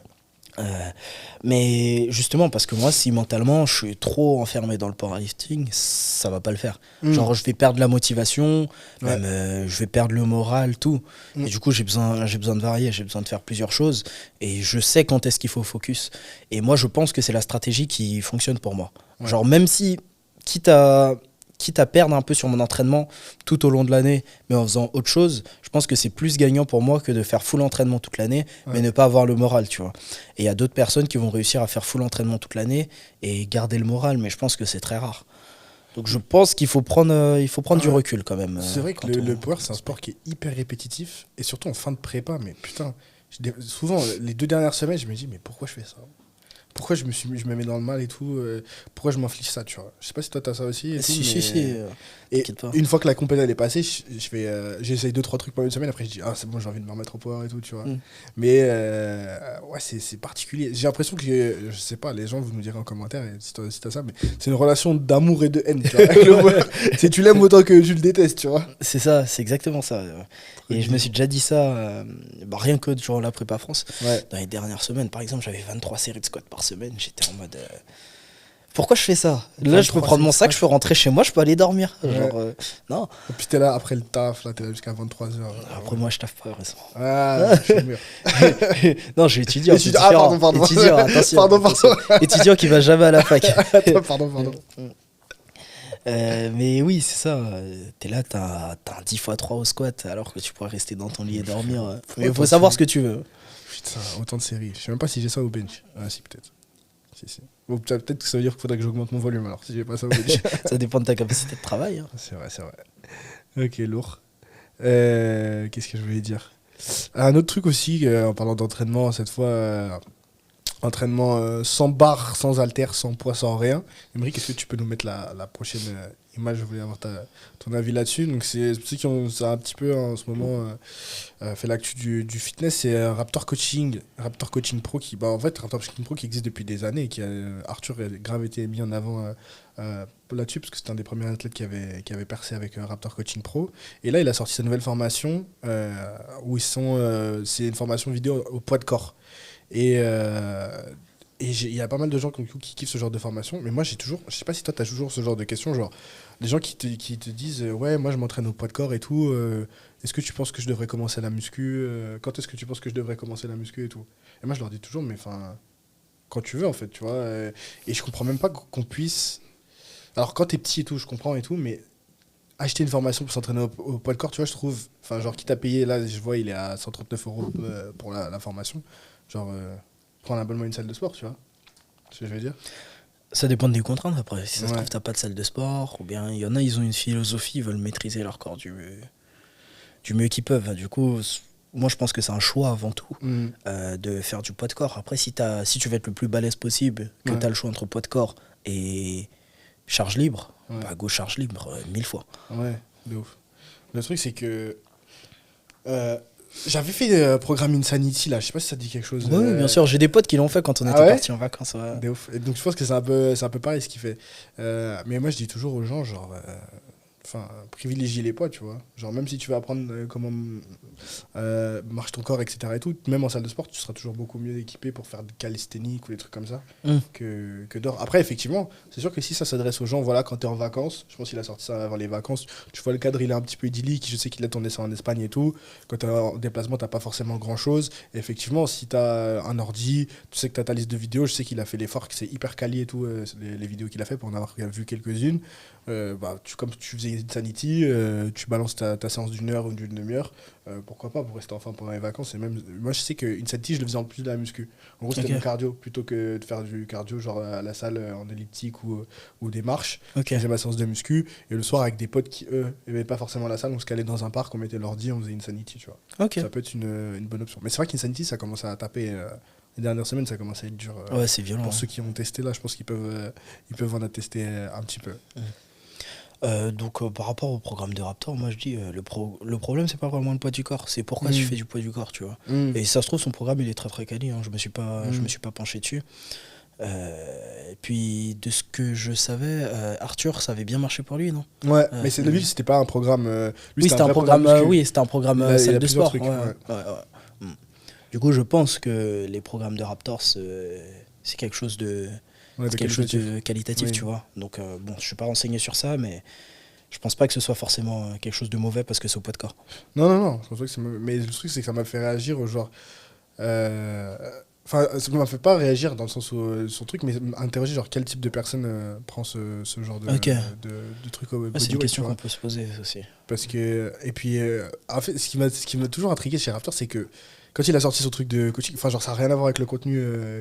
Mais justement, parce que moi, si mentalement je suis trop enfermé dans le powerlifting, ça va pas le faire.
Mm.
Genre, je vais perdre la motivation,
Ouais.
même je vais perdre le moral, tout.
Mm.
Et du coup, j'ai besoin de varier, j'ai besoin de faire plusieurs choses. Et je sais quand est-ce qu'il faut focus. Et moi, je pense que c'est la stratégie qui fonctionne pour moi.
Ouais.
Genre, même si, quitte à perdre un peu sur mon entraînement tout au long de l'année, mais en faisant autre chose, je pense que c'est plus gagnant pour moi que de faire full entraînement toute l'année, mais ne pas avoir le moral, tu vois. Et il y a d'autres personnes qui vont réussir à faire full entraînement toute l'année et garder le moral, mais je pense que c'est très rare. Donc je pense qu'il faut prendre du
Ouais.
recul quand même.
C'est vrai que
quand
le power, c'est un sport qui est hyper répétitif. Et surtout en fin de prépa. Mais putain, souvent, les 2 dernières semaines, je me dis, mais pourquoi je fais ça? Pourquoi je me mets dans le mal et tout? Pourquoi je m'inflige ça, tu vois? Je sais pas si toi t'as ça aussi et tout,
Si,
mais...
si, si.
Et
T'inquiète pas.
une fois que la compétition elle est passée, j'essaye 2-3 trucs pendant une semaine, après je dis ah c'est bon, j'ai envie de me remettre au power et tout, tu vois.
Mm.
Mais ouais, c'est particulier. J'ai l'impression que, je sais pas, les gens vous nous direz en commentaire si t'as ça, mais c'est une relation d'amour et de haine, tu vois, avec le power. C'est tu l'aimes autant que tu le détestes, tu vois.
C'est ça, c'est exactement ça. Et je me suis déjà dit ça, rien que durant la prépa France.
Ouais.
Dans les dernières semaines, par exemple, j'avais 23 séries de squats par semaine. J'étais en mode. Pourquoi je fais ça? Là, je peux
23
prendre mon
séries de
sac, je peux rentrer chez moi, je peux aller dormir.
Ouais.
Genre, non.
Et puis t'es là après le taf, là t'es là jusqu'à 23h.
Après, moi, je taffe pas, récemment.
Ah, je suis mûr.
Non, je suis étudiant.
Étudiant. Ah, pardon.
Étudiant, attention.
Pardon.
Étudiant qui va jamais à la fac.
Attends, pardon.
Mais oui, c'est ça. T'es là, t'as un 10x3 au squat alors que tu pourrais rester dans ton lit et dormir. Mais il faut savoir ce que tu veux.
Putain, autant de séries. Je sais même pas si j'ai ça au bench. Ah, si, peut-être. Si. Bon, peut-être que ça veut dire qu'il faudrait que j'augmente mon volume alors, si j'ai pas ça au bench.
Ça dépend de ta capacité de travail. Hein.
C'est vrai. Ok, lourd. Qu'est-ce que je voulais dire? Un autre truc aussi, en parlant d'entraînement, cette fois, entraînement sans barre, sans haltère, sans poids, sans rien. Emery, est-ce que tu peux nous mettre la prochaine image? Je voulais avoir ton avis là-dessus. Donc, c'est ceux qui ont ça un petit peu en ce moment fait l'actu du fitness. C'est Raptor Coaching Pro qui, en fait, Raptor Coaching Pro qui existe depuis des années et qui Arthur a grave été mis en avant là-dessus parce que c'était un des premiers athlètes qui avait percé avec Raptor Coaching Pro. Et là, il a sorti sa nouvelle formation où c'est une formation vidéo au poids de corps. Et il y a pas mal de gens qui kiffent ce genre de formation. Mais moi, je sais pas si toi, tu as toujours ce genre de questions. Genre, des gens qui te disent ouais, moi, je m'entraîne au poids de corps et tout. Est-ce que tu penses que je devrais commencer la muscu? Quand est-ce que tu penses que je devrais commencer la muscu et tout? Et moi, je leur dis toujours, mais enfin, quand tu veux, en fait, tu vois. Et je comprends même pas qu'on puisse. Alors, quand t'es petit et tout, je comprends et tout, mais acheter une formation pour s'entraîner au poids de corps, tu vois, je trouve. Enfin, genre, quitte à payer, là, je vois, il est à 139 € pour la formation. Genre, prendre un abonnement à une salle de sport, tu vois. C'est ce que je veux dire.
Ça dépend des contraintes après. Si ça se
Ouais.
trouve, t'as pas de salle de sport, ou bien il y en a, ils ont une philosophie, ils veulent maîtriser leur corps du mieux qu'ils peuvent. Du coup, moi je pense que c'est un choix avant tout de faire du poids de corps. Après, si tu veux être le plus balèze possible, que
Ouais.
tu as le choix entre poids de corps et charge libre,
Ouais.
bah go charge libre 1000 fois.
Ouais, de ouf. Le truc, c'est que j'avais fait programme Insanity, là, je sais pas si ça te dit quelque chose.
Oui, bien sûr, j'ai des potes qui l'ont fait quand on était
ouais
partis en vacances. Ouais.
De ouf. Et donc je pense que c'est un peu pareil ce qu'il fait. Mais moi je dis toujours aux gens, genre, privilégie les poids, tu vois. Genre même si tu veux apprendre comment marche ton corps, etc. et tout, même en salle de sport, tu seras toujours beaucoup mieux équipé pour faire de calisthénique ou des trucs comme ça que dehors. Après, effectivement, c'est sûr que si ça s'adresse aux gens, voilà, quand t'es en vacances, je pense qu'il a sorti ça avant les vacances, tu vois le cadre, il est un petit peu idyllique, je sais qu'il a tourné ça en Espagne et tout. Quand t'es en déplacement, t'as pas forcément grand chose. Et effectivement, si t'as un ordi, tu sais que t'as ta liste de vidéos, je sais qu'il a fait l'effort, que c'est hyper quali et tout, les vidéos qu'il a fait pour en avoir vu quelques-unes. Comme tu faisais Insanity, tu balances ta séance d'une heure ou d'une demi-heure, pourquoi pas, pour rester en forme pendant les vacances. Et même, moi je sais que Insanity, je le faisais en plus de la muscu. En gros, c'était mon cardio, plutôt que de faire du cardio genre à la salle en elliptique ou des marches. Je faisais ma séance de muscu, et le soir avec des potes qui, eux, n'aimaient pas forcément la salle, on se calait dans un parc, on mettait l'ordi, on faisait Insanity, tu vois. Ça peut être une bonne option. Mais c'est vrai qu'Insanity, ça commence à taper. Les dernières semaines, ça commence à être dur.
Ouais, c'est violent.
Pour ceux qui ont testé là, je pense qu'ils peuvent en attester un petit peu.
Par rapport au programme de Raptor, moi je dis le problème c'est pas vraiment le poids du corps, c'est pourquoi tu fais du poids du corps, tu vois. Et si ça se trouve son programme il est très très quali, hein, je me suis pas penché dessus. Et puis de ce que je savais, Arthur ça avait bien marché pour lui, non?
Ouais, mais lui c'était pas un programme.
Oui, c'était un programme, c'était un programme salle de sport.
Trucs,
Du coup, je pense que les programmes de Raptor c'est quelque chose de qualitatif, tu vois. Donc bon, je suis pas renseigné sur ça, mais je pense pas que ce soit forcément quelque chose de mauvais parce que c'est au poids de corps.
Non, je pense pas que c'est mauvais. Mais le truc c'est que ça m'a fait réagir au genre. Ça m'a fait pas réagir dans le sens où son truc, mais interroger genre quel type de personne prend ce genre de truc au
c'est une question qu'on peut se poser aussi.
Parce que et puis en fait ce qui m'a toujours intrigué chez Raptor, c'est que quand il a sorti son truc de coaching, enfin genre ça a rien à voir avec le contenu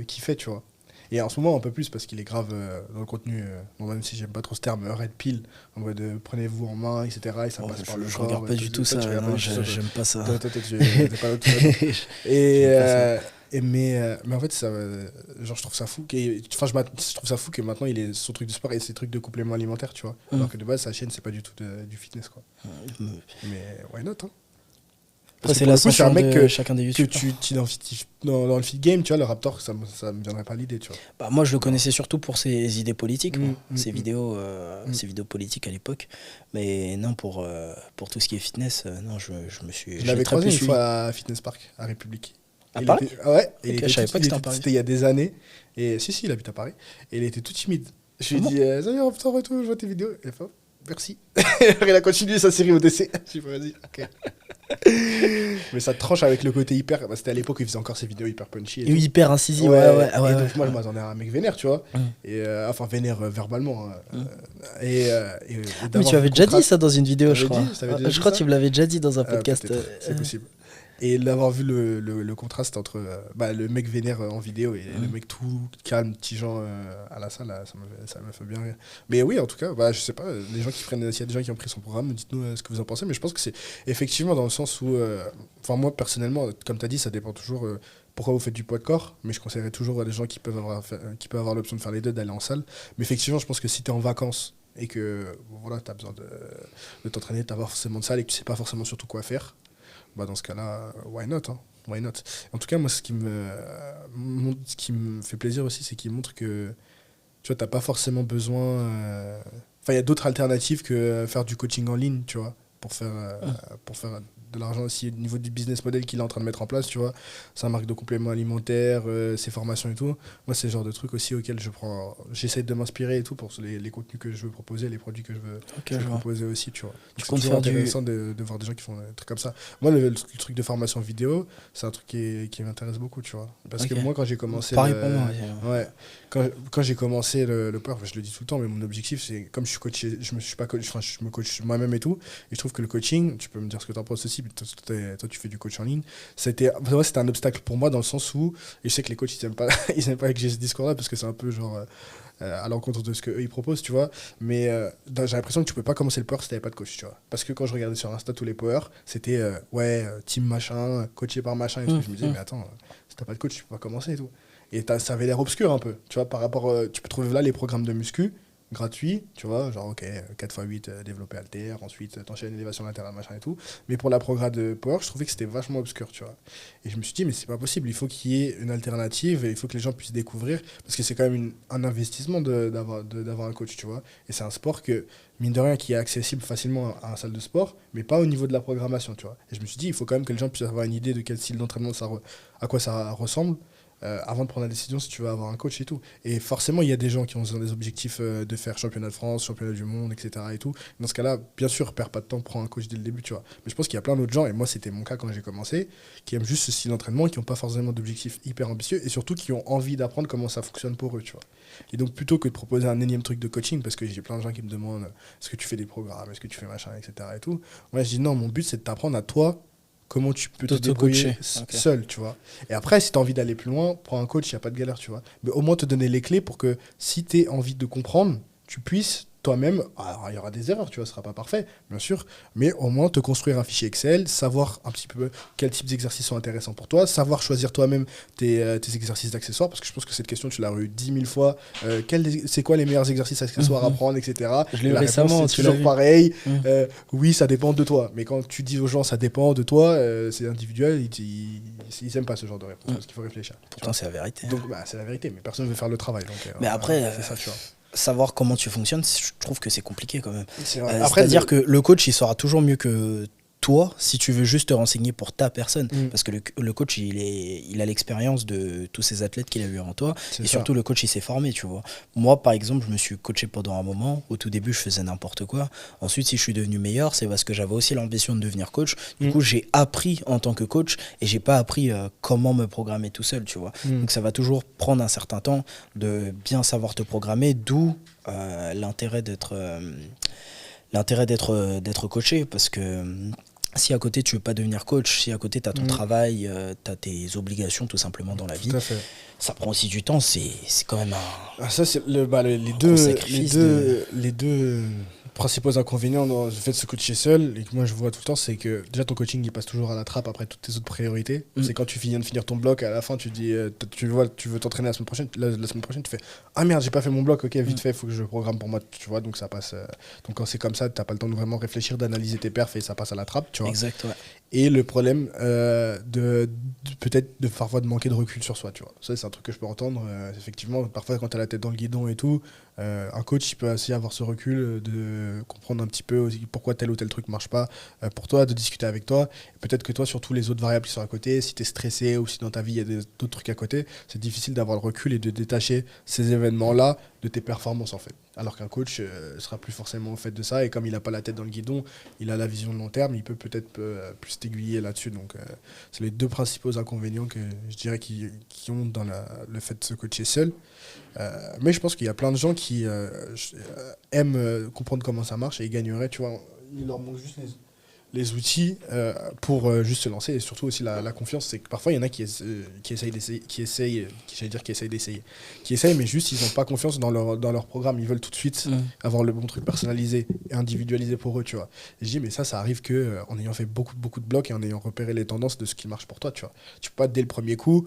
qu'il fait, tu vois. Et en ce moment un peu plus parce qu'il est grave dans le contenu, même si j'aime pas trop ce terme, red pill, en mode prenez-vous en main, etc. Et ça passe par le
je
corps.
regarde pas du tout ça, j'aime pas ça.
Toi, t'es pas l'autre. Mais en fait genre je trouve ça fou je trouve ça fou que maintenant il ait son truc de sport et ses trucs de complément alimentaire, tu vois. Alors que de base sa chaîne c'est pas du tout du fitness, quoi. Mais why not, hein.
Après, c'est l'ascension de chacun des youtubeurs.
Que tu t'identifies dans le feed game, tu vois, le Raptor, ça me viendrait pas l'idée, tu vois.
Bah, moi, je le connaissais surtout pour ses idées politiques, ses vidéos politiques à l'époque. Mais non, pour tout ce qui est fitness, non, je me suis.
Je l'avais croisé une fois à Fitness Park, à République.
À Paris ?
Ouais,
je savais pas que c'était à Paris.
C'était il y a des années. Et si, il habite à Paris. Et il était tout timide. Je lui ai dit, salut Raptor et tout, je vois tes vidéos. Il a fait, merci. Il a continué sa série ODC. J'ai dit, vas-y, ok. Mais ça tranche avec le côté hyper. C'était à l'époque où il faisait encore ses vidéos hyper punchy. Et
hyper incisives,
ouais. Et donc, moi, je m'attendais à un mec vénère, tu vois. Et, enfin, vénère verbalement.
Mais tu avais déjà dit ça dans une vidéo, je crois. Je crois que tu me l'avais déjà dit dans un podcast.
C'est possible. Et d'avoir vu le contraste entre le mec vénère en vidéo et le mec tout calme, tigeant à la salle, là, ça m'a fait bien rire. Mais oui, en tout cas, je sais pas, s'il y a des gens qui ont pris son programme, dites-nous ce que vous en pensez. Mais je pense que c'est effectivement dans le sens où, moi personnellement, comme tu as dit, ça dépend toujours pourquoi vous faites du poids de corps. Mais je conseillerais toujours à des gens qui peuvent avoir l'option de faire les deux, d'aller en salle. Mais effectivement, je pense que si tu es en vacances et que voilà, tu as besoin de t'entraîner, tu n'as pas forcément de salle et que tu sais pas forcément surtout quoi faire, dans ce cas-là, why not, hein, why not. En tout cas, moi, ce qui me fait plaisir aussi, c'est qu'il montre que tu vois, t'as pas forcément besoin. Il y a d'autres alternatives que faire du coaching en ligne, tu vois, pour faire de l'argent aussi au niveau du business model qu'il est en train de mettre en place, tu vois. Sa marque de compléments alimentaires, ses formations et tout. Moi, c'est le genre de trucs aussi auxquels j'essaie de m'inspirer et tout pour les contenus que je veux proposer, les produits que je veux proposer aussi, tu vois.
Tu
C'est
comptes
toujours
faire
intéressant de voir des gens qui font des trucs comme ça. Moi, le truc de formation vidéo, c'est un truc qui m'intéresse beaucoup, tu vois. Parce que moi, quand j'ai commencé...
Pareil pour moi.
Ouais. Quand j'ai commencé le power, je le dis tout le temps, mais mon objectif, c'est comme je suis coaché, je me coach moi-même et tout, et je trouve que le coaching, tu peux me dire ce que tu en penses aussi, mais toi, tu fais du coach en ligne, c'était un obstacle pour moi dans le sens où, et je sais que les coachs, ils aiment pas, ils aiment pas que j'ai ce discours-là, parce que c'est un peu genre à l'encontre de ce qu'eux, ils proposent, tu vois, mais j'ai l'impression que tu pouvais pas commencer le power si t'avais pas de coach, tu vois. Parce que quand je regardais sur Insta tous les power, c'était, team machin, coaché par machin, et tout, je me disais, mais attends, si t'as pas de coach, tu peux pas commencer et tout. Et ça avait l'air obscur un peu, tu vois, par rapport, tu peux trouver là les programmes de muscu gratuits, tu vois, genre, ok, 4x8 développé haltère, ensuite t'enchaînes élévation latérale, machin et tout. Mais pour la programme de power, je trouvais que c'était vachement obscur, tu vois. Et je me suis dit, mais c'est pas possible, il faut qu'il y ait une alternative et il faut que les gens puissent découvrir, parce que c'est quand même un investissement d'avoir un coach, tu vois. Et c'est un sport que, mine de rien, qui est accessible facilement à une salle de sport, mais pas au niveau de la programmation, tu vois. Et je me suis dit, il faut quand même que les gens puissent avoir une idée de quel style d'entraînement à quoi ça ressemble. Avant de prendre la décision si tu veux avoir un coach et tout. Et forcément, il y a des gens qui ont des objectifs de faire championnat de France, championnat du monde, etc. Et tout. Dans ce cas-là, bien sûr, perds pas de temps, prends un coach dès le début, tu vois. Mais je pense qu'il y a plein d'autres gens, et moi, c'était mon cas quand j'ai commencé, qui aiment juste ce style d'entraînement, qui n'ont pas forcément d'objectifs hyper ambitieux, et surtout qui ont envie d'apprendre comment ça fonctionne pour eux, tu vois. Et donc, plutôt que de proposer un énième truc de coaching, parce que j'ai plein de gens qui me demandent est-ce que tu fais des programmes, est-ce que tu fais machin, etc. Et tout. Moi, je dis non, mon but, c'est de t'apprendre à toi comment tu peux te débrouiller seul, tu vois. Et après, si tu as envie d'aller plus loin, prends un coach, il n'y a pas de galère, tu vois. Mais au moins te donner les clés pour que si tu as envie de comprendre, tu puisses toi-même, alors il y aura des erreurs, tu vois, ce sera pas parfait, bien sûr, mais au moins te construire un fichier Excel, savoir un petit peu quels types d'exercices sont intéressants pour toi, savoir choisir toi-même tes exercices d'accessoires, parce que je pense que cette question, tu l'as eu 10 000 fois, c'est quoi les meilleurs exercices accessoires à prendre, etc.
Je l'ai eu récemment,
c'est toujours pareil, oui, ça dépend de toi, mais quand tu dis aux gens ça dépend de toi, c'est individuel, ils n'aiment pas ce genre de réponse, parce qu'il faut réfléchir.
Pourtant, c'est la vérité.
Donc, c'est la vérité, mais personne ne veut faire le travail. Donc,
mais après,
c'est ça, tu vois.
Savoir comment tu fonctionnes, je trouve que c'est compliqué quand même.
C'est-à-dire
que le coach, il saura toujours mieux que toi si tu veux juste te renseigner pour ta personne. Parce que le coach, il a l'expérience de tous ces athlètes qu'il a eu avant toi. Et surtout, le coach, il s'est formé, tu vois. Moi, par exemple, je me suis coaché pendant un moment. Au tout début, je faisais n'importe quoi. Ensuite, si je suis devenu meilleur, c'est parce que j'avais aussi l'ambition de devenir coach. Du coup, j'ai appris en tant que coach et j'ai pas appris comment me programmer tout seul, tu vois. Donc, ça va toujours prendre un certain temps de bien savoir te programmer, d'où l'intérêt d'être coaché, parce que si à côté tu veux pas devenir coach, si à côté tu as ton travail, tu as tes obligations tout simplement dans la vie, ça prend aussi du temps, c'est quand même un...
ça c'est les deux principaux inconvénients dans le fait de se coacher seul, et que moi je vois tout le temps, c'est que déjà ton coaching il passe toujours à la trappe après toutes tes autres priorités. C'est quand tu viens de finir ton bloc, à la fin tu dis, tu veux t'entraîner la semaine prochaine, la semaine prochaine tu fais ah merde j'ai pas fait mon bloc, ok vite fait faut que je programme pour moi, tu vois, donc ça passe, donc quand c'est comme ça t'as pas le temps de vraiment réfléchir, d'analyser tes perfs et ça passe à la trappe, tu vois.
Exact, ouais.
Et le problème peut-être parfois de manquer de recul sur soi, tu vois. Ça c'est un truc que je peux entendre, effectivement parfois quand t'as la tête dans le guidon et tout, un coach il peut aussi avoir ce recul de comprendre un petit peu aussi pourquoi tel ou tel truc marche pas pour toi, de discuter avec toi. Et peut-être que toi, sur tous les autres variables qui sont à côté, si tu es stressé ou si dans ta vie il y a d'autres trucs à côté, c'est difficile d'avoir le recul et de détacher ces événements-là de tes performances en fait. Alors qu'un coach sera plus forcément au fait de ça, et comme il n'a pas la tête dans le guidon, il a la vision de long terme, il peut peut-être plus t'aiguiller là-dessus. Donc c'est les deux principaux inconvénients que je dirais qui ont dans le fait de se coacher seul. Mais je pense qu'il y a plein de gens qui aiment comprendre comment ça marche et ils gagneraient, tu vois. Il leur manque juste les outils pour juste se lancer, et surtout aussi la confiance. C'est que parfois il y en a qui essayent mais juste ils n'ont pas confiance dans leur programme. Ils veulent tout de suite avoir le bon truc personnalisé et individualisé pour eux, tu vois. Et je dis mais ça arrive que en ayant fait beaucoup de blocs et en ayant repéré les tendances de ce qui marche pour toi, tu vois. Tu peux pas dès le premier coup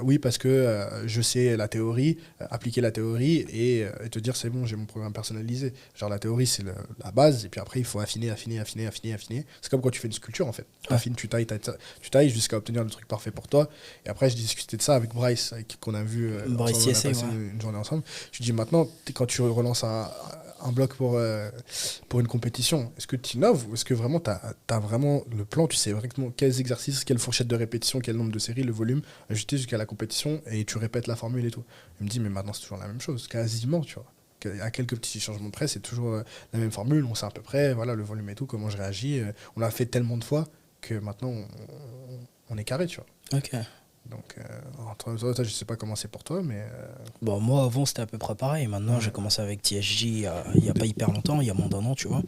oui parce que je sais la théorie, appliquer la théorie et te dire c'est bon, j'ai mon programme personnalisé. Genre la théorie c'est la base, et puis après il faut affiner. C'est comme quand tu fais une sculpture en fait. Affine, tu tailles jusqu'à obtenir le truc parfait pour toi. Et après je discutais de ça avec Bryce, qu'on a vu
Bryce
ensemble, on a passé une journée ensemble. Je dis maintenant quand tu relances un un bloc pour une compétition, est-ce que tu innoves ou est-ce que vraiment tu as vraiment le plan, tu sais vraiment quels exercices, quelle fourchette de répétition, quel nombre de séries, le volume, ajusté jusqu'à la compétition et tu répètes la formule et tout. Il me dit, mais maintenant c'est toujours la même chose, quasiment, tu vois. À quelques petits changements de près, c'est toujours la même formule, on sait à peu près, voilà, le volume et tout, comment je réagis. On l'a fait tellement de fois que maintenant on est carré, tu vois.
Ok.
Donc, toi, je sais pas comment c'est pour toi, mais.
Bon, moi, avant, c'était à peu près pareil. Maintenant, j'ai commencé avec TSJ il y a pas hyper longtemps, il y a moins d'un an, tu vois.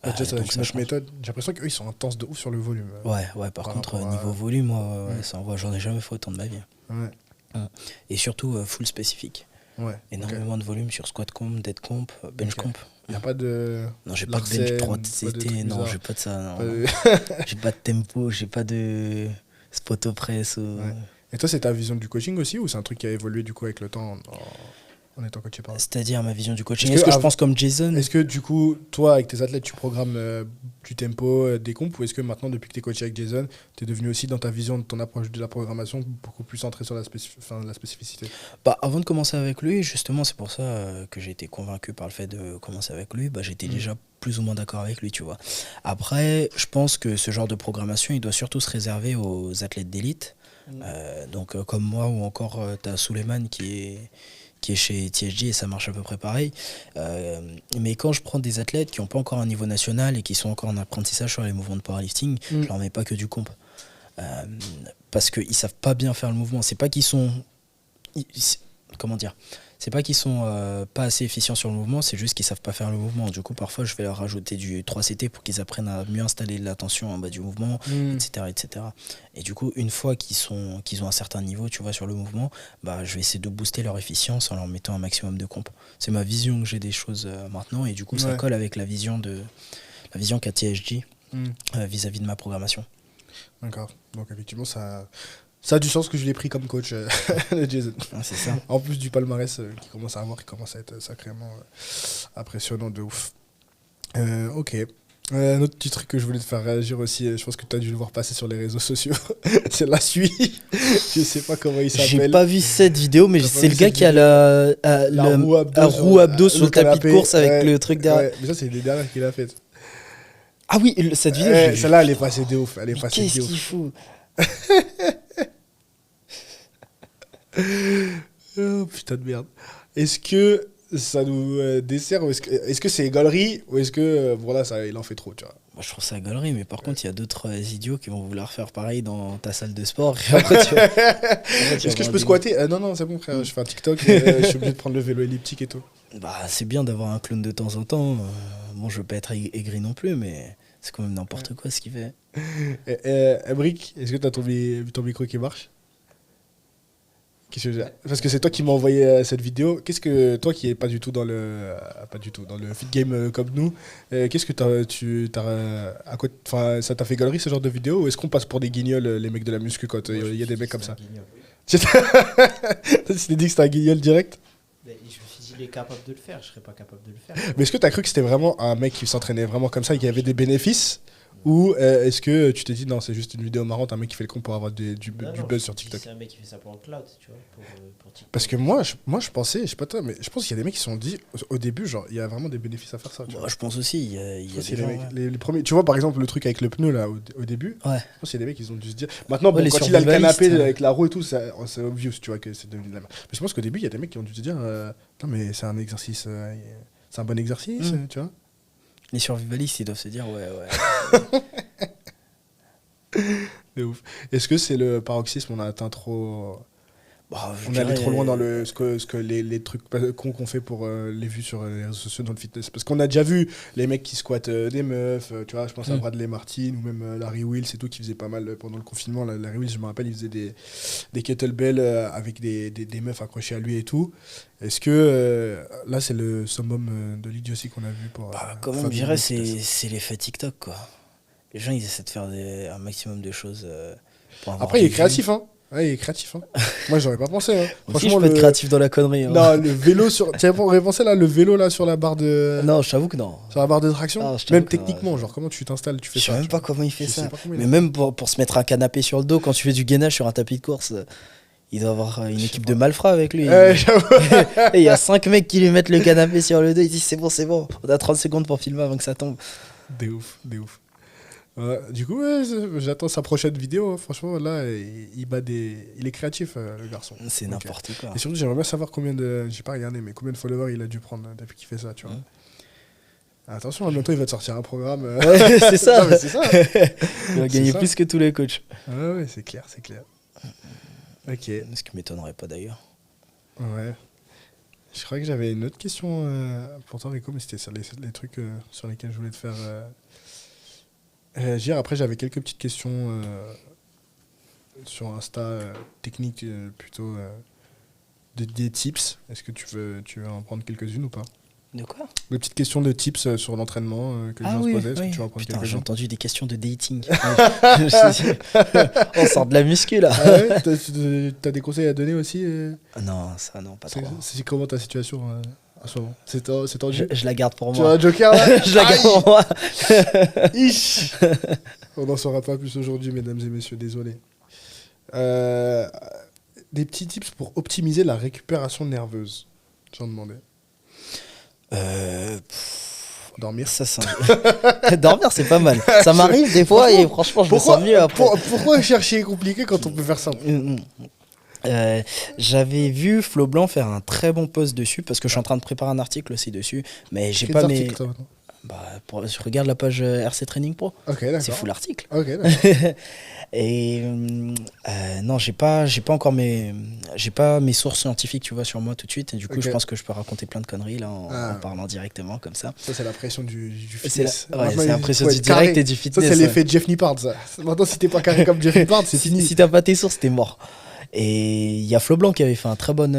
Déjà, ça,
donc
c'est une autre méthode. J'ai l'impression qu'eux, ils sont intenses de ouf sur le volume.
Ouais, par contre, niveau volume, moi, j'en ai jamais fait autant de ma vie.
Ouais.
Et surtout, full spécifique.
Ouais.
Énormément de volume sur squat comp, dead comp, bench comp.
Il n'y a pas de.
Non, j'ai pas de bench 3 CT, non, j'ai pas de ça. Non. J'ai pas de tempo, j'ai pas de spot press.
Ouais. Et toi, c'est ta vision du coaching aussi ou c'est un truc qui a évolué du coup avec le temps en étant coaché par eux?
C'est-à-dire ma vision du coaching. Est-ce que je pense comme Jason?
Est-ce que du coup, toi, avec tes athlètes, tu programmes du tempo, des compos, ou est-ce que maintenant, depuis que tu es coaché avec Jason, tu es devenu aussi dans ta vision de ton approche de la programmation beaucoup plus centré sur la spécificité?
Bah, avant de commencer avec lui, justement, c'est pour ça que j'ai été convaincu par le fait de commencer avec lui. Bah, j'étais déjà plus ou moins d'accord avec lui, tu vois. Après, je pense que ce genre de programmation, il doit surtout se réserver aux athlètes d'élite. Donc comme moi ou encore t'as Suleiman qui est chez TSG et ça marche à peu près pareil. Mais quand je prends des athlètes qui n'ont pas encore un niveau national et qui sont encore en apprentissage sur les mouvements de powerlifting, je leur mets pas que du comp. Parce qu'ils savent pas bien faire le mouvement. C'est pas qu'ils sont... Comment dire ? C'est pas qu'ils sont pas assez efficients sur le mouvement, c'est juste qu'ils savent pas faire le mouvement. Du coup, parfois, je vais leur rajouter du 3CT pour qu'ils apprennent à mieux installer l'attention en bas du mouvement, etc. Et du coup, une fois qu'ils ont un certain niveau, tu vois, sur le mouvement, bah, je vais essayer de booster leur efficience en leur mettant un maximum de comp. C'est ma vision que j'ai des choses maintenant, et du coup, ça colle avec la vision qu'a TSJ vis-à-vis de ma programmation.
D'accord. Donc, effectivement, ça a du sens que je l'ai pris comme coach, Jason.
C'est ça.
En plus du palmarès qu'il commence à avoir, qui commence à être sacrément impressionnant de ouf. Ok. Un autre petit truc que je voulais te faire réagir aussi, je pense que tu as dû le voir passer sur les réseaux sociaux, c'est la suite. Je sais pas comment il s'appelle.
J'ai pas vu cette vidéo, mais c'est le gars qui a la roue abdo sur le tapis de course avec le truc derrière.
Ouais, mais ça, c'est les dernières qu'il a faites.
Ah oui, cette vidéo.
Celle-là, elle est passée de ouf.
Qu'est-ce qu'il fout?
Oh, putain de merde. Est-ce que ça nous dessert ou est-ce que c'est gaulerie ou est-ce que voilà, ça, il en fait trop, tu vois?
Moi, je trouve ça gaulerie, mais par contre, il y a d'autres idiots qui vont vouloir faire pareil dans ta salle de sport. Et après,
est-ce que je peux squatter? Non, c'est bon, frère. Je fais un TikTok, je suis obligé de prendre le vélo elliptique et tout.
Bah, c'est bien d'avoir un clown de temps en temps. Bon, je veux pas être aigri non plus, mais c'est quand même n'importe quoi ce qu'il fait.
Emric, est-ce que tu as ton micro qui marche? Parce que c'est toi qui m'as envoyé cette vidéo. Qu'est-ce que toi qui est pas du tout dans le fit game comme nous, qu'est-ce que ça t'a fait galerie ce genre de vidéo ou est-ce qu'on passe pour des guignols les mecs de la muscu quand il y a des mecs comme ça? Tu t'es dit que c'était un guignol direct?
Je me suis dit il est capable de le faire, je serais pas capable de le faire.
Mais est-ce que tu as cru que c'était vraiment un mec qui s'entraînait vraiment comme ça et qu'il y avait des bénéfices? Ou est-ce que tu t'es dit non, c'est juste une vidéo marrante, un mec qui fait le con pour avoir du buzz sur TikTok?
C'est un mec qui fait ça pour le cloud, tu vois, pour TikTok.
Parce que moi je pensais, je sais pas toi, mais je pense qu'il y a des mecs qui se sont dit au début, genre, il y a vraiment des bénéfices à faire ça.
Je pense aussi, il y a des gens,
les premiers. Tu vois, par exemple, le truc avec le pneu là, au début,
ouais.
Je pense qu'il y a des mecs qui ont dû se dire. Maintenant, bon, quand il a le canapé avec la roue et tout, c'est obvious, tu vois, que c'est devenu de la merde. Mais je pense qu'au début, il y a des mecs qui ont dû se dire non, mais c'est un exercice, c'est un bon exercice, tu vois.
Les survivalistes, ils doivent se dire ouais.
De ouf. Est-ce que c'est le paroxysme, on a atteint trop... on est allé trop loin dans ce que les trucs qu'on fait pour les vues sur les réseaux sociaux dans le fitness? Parce qu'on a déjà vu les mecs qui squattent des meufs, tu vois, je pense à Bradley Martin ou même Larry Wills et tout, qui faisait pas mal pendant le confinement. Larry Wills, je me rappelle, il faisait des kettlebells avec des meufs accrochées à lui et tout. Est-ce que là, c'est le summum de l'idiotie qu'on a vu pour...
comme on dirait, c'est l'effet TikTok, quoi. Les gens, ils essaient de faire un maximum de choses pour avoir.
Après, il est créatif, hein. Ouais, il est créatif. Hein. Moi, j'aurais pas pensé. Hein.
Franchement, je peux être créatif dans la connerie. Hein.
Non, le vélo sur. Tu aurais pensé là, le vélo là sur la barre de.
Non, je t'avoue que non.
Sur la barre de traction. Non, même techniquement, genre comment tu t'installes, tu fais ça.
Je sais même pas comment il fait ça. Mais même pour se mettre un canapé sur le dos quand tu fais du gainage sur un tapis de course, Il doit avoir une équipe de malfrats avec lui.
J'avoue.
Et il y a 5 mecs qui lui mettent le canapé sur le dos. Ils disent c'est bon. On a 30 secondes pour filmer avant que ça tombe.
Des ouf. Ouais, du coup, ouais, j'attends sa prochaine vidéo. Hein. Franchement, là, il est créatif, le garçon.
C'est
Ok.
n'importe quoi.
Et surtout, j'aimerais bien savoir j'ai pas regardé, mais combien de followers il a dû prendre depuis qu'il fait ça, tu vois. Attention, bientôt il va te sortir un programme.
Ouais, c'est ça.
Non, mais c'est ça.
Il va gagner plus que tous les coachs.
Ouais, c'est clair. Ok.
Ce qui m'étonnerait pas d'ailleurs.
Ouais. Je crois que j'avais une autre question pour toi, Rico, mais c'était sur les trucs sur lesquels je voulais te faire réagir. Après, j'avais quelques petites questions sur Insta, techniques plutôt, des tips. Est-ce que tu veux en prendre quelques-unes ou pas?
De quoi?
Des petites questions de tips sur l'entraînement que les gens se posaient. Est-ce que tu veux en prendre
Putain, j'ai
quelques-unes?
entendu des questions de dating. On sort de la muscu là.
Ah ouais, t'as des conseils à donner aussi
Non, ça non, pas trop.
C'est comment ta situation en ce moment? C'est tendu?
Je la garde pour
Tu as
moi.
un joker là?
Je la garde pour moi.
Ish. On n'en saura pas plus aujourd'hui, mesdames et messieurs, désolé. Des petits tips pour optimiser la récupération nerveuse. J'en demandais. Dormir.
Dormir, c'est pas mal. Ça m'arrive des fois et franchement, je me sens mieux après.
Pourquoi chercher compliqué quand on peut faire simple?
J'avais vu Flo Blanc faire un très bon post dessus parce que je suis en train de préparer un article aussi dessus, mais j'ai
Quels
pas mes.
articles, toi, maintenant
Je regarde la page RC Training Pro.
Ok, d'accord.
C'est full article.
Ok, d'accord.
Et non, j'ai pas encore mes sources scientifiques, tu vois, sur moi tout de suite. Et du coup,
Ok.
je pense que je peux raconter plein de conneries là en parlant directement comme ça.
Ça, c'est la pression du
C'est
fitness.
la
Maintenant,
pression
faut
du
être carré.
direct et du
Ça,
fitness.
c'est l'effet Jeff Nippard, ça. Maintenant, si t'es pas carré comme Jeff Nippard, c'est fini.
Si t'as pas tes sources, t'es mort. Et il y a Flo Blanc qui avait fait un très bon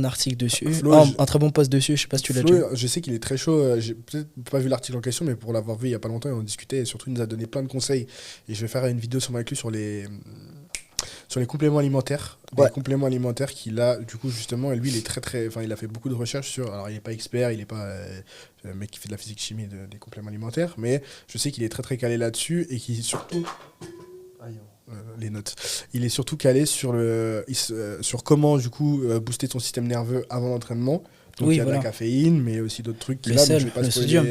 article dessus,
Flo,
un très bon post dessus, je sais pas si tu l'as
Flo,
lu.
je sais qu'il est très chaud. J'ai peut-être pas vu l'article en question, mais pour l'avoir vu il y a pas longtemps, et on discutait. Et surtout, il nous a donné plein de conseils. Et je vais faire une vidéo avec lui sur les compléments alimentaires.
Ouais.
Les compléments alimentaires qu'il a, du coup, justement. Et lui, il est très. Enfin, il a fait beaucoup de recherches sur. Alors, il n'est pas expert, il n'est pas un mec qui fait de la physique-chimie des compléments alimentaires. Mais je sais qu'il est très calé là-dessus. Et qu'il surtout. Les notes. Il est surtout calé sur comment du coup booster ton système nerveux avant l'entraînement. Donc
Oui,
il y a
voilà.
de la caféine, mais aussi d'autres trucs qu'il
Le
a.
sel,
Je vais pas
le
spoiler,
sodium.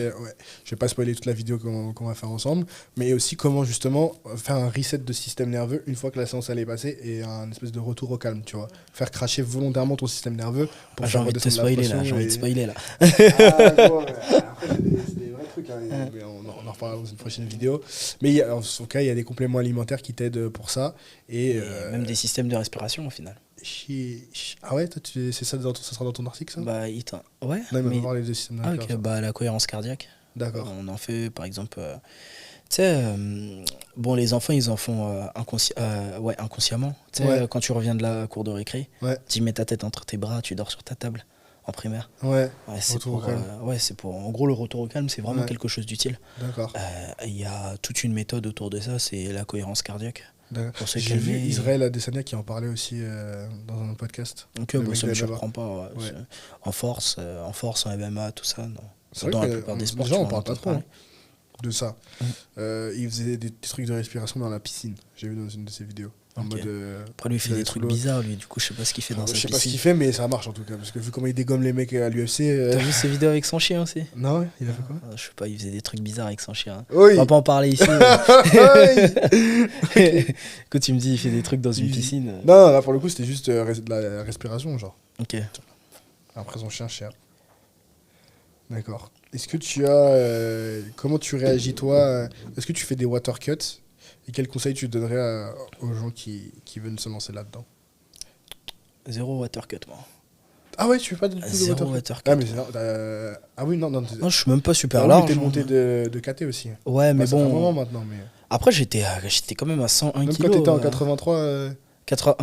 je vais pas spoiler toute la vidéo qu'on va faire ensemble, mais aussi comment justement faire un reset de système nerveux une fois que la séance elle est passée et un espèce de retour au calme, tu vois. Faire cracher volontairement ton système nerveux pour
J'ai
faire
envie de te
redescendre la
spoiler là,
pression
j'ai envie
et-
de spoiler là.
Ah, gros, après, c'est des vrais trucs, hein, mais on en reparlera dans une prochaine vidéo. Mais en tout cas, il y a des compléments alimentaires qui t'aident pour ça. Et,
Même des systèmes de respiration au final.
Ah ouais, toi, c'est ça, ça sera dans ton article, ça?
Bah, ouais.
Non, il m'a
mais-
pas parlé des systèmes
Ah,
nerveux.
ok, bah la cohérence cardiaque.
D'accord.
On en fait par exemple. Tu sais, bon, les enfants ils en font inconsciemment. Tu sais,
Ouais.
quand tu reviens de la cour de récré,
Ouais.
tu mets ta tête entre tes bras, tu dors sur ta table en primaire.
Ouais,
Ouais, c'est
Retour au
pour,
calme.
c'est pour. En gros, le retour au calme, c'est vraiment
Ouais.
quelque chose d'utile.
d'accord.
Il y a toute une méthode autour de ça, c'est la cohérence cardiaque.
D'accord.
Pour se
J'ai vu
calmer.
Israël Adesanya qui en parlait aussi dans un podcast.
Donc,
Le
bon,
mec
ça me
de là-bas.
surprend pas. Ouais.
Ouais.
En force, en MMA, tout ça, non.
C'est
Dans
vrai
la
que
plupart des sports,
déjà,
tu
on
vas
parle
en
pas
entendre
trop
parler.
de ça. Il faisait des trucs de respiration dans la piscine. J'ai vu dans une de ses vidéos. En
Ok.
mode.
Après, lui, il fait
vous
des
allez
trucs
sous l'eau.
bizarres, lui. Du coup, je sais pas ce qu'il fait dans
Je
sa
sais pas ce qu'il
piscine.
fait, mais ça marche en tout cas. Parce que vu comment il dégomme les mecs à l'UFC.
T'as vu ses vidéos avec son chien aussi?
Non, ouais, il a fait quoi?
Je sais pas, il faisait des trucs bizarres avec son chien.
Oui.
On va pas en parler ici.
Oui.
Quand tu me dis il fait des trucs dans une
Il-
piscine.
Non, là pour le coup, c'était juste de la respiration, genre.
Ok.
Après son chien cher. D'accord. Est-ce que tu as. Comment tu réagis toi Est-ce que tu fais des water cuts? Et quels conseils tu donnerais aux gens qui veulent se lancer là-dedans?
Zéro water cut, moi.
Ah ouais, tu fais pas du tout de
Zéro
water cut?
water cut.
Ah, mais ah oui, non.
Non, je suis même pas super
Ah oui,
large.
t'es
hein.
monté de KT aussi.
Ouais, mais
Bah, ça fait un moment
bon.
maintenant. Mais...
Après, j'étais quand même à 101
Même
kilos.
quand t'étais en 83.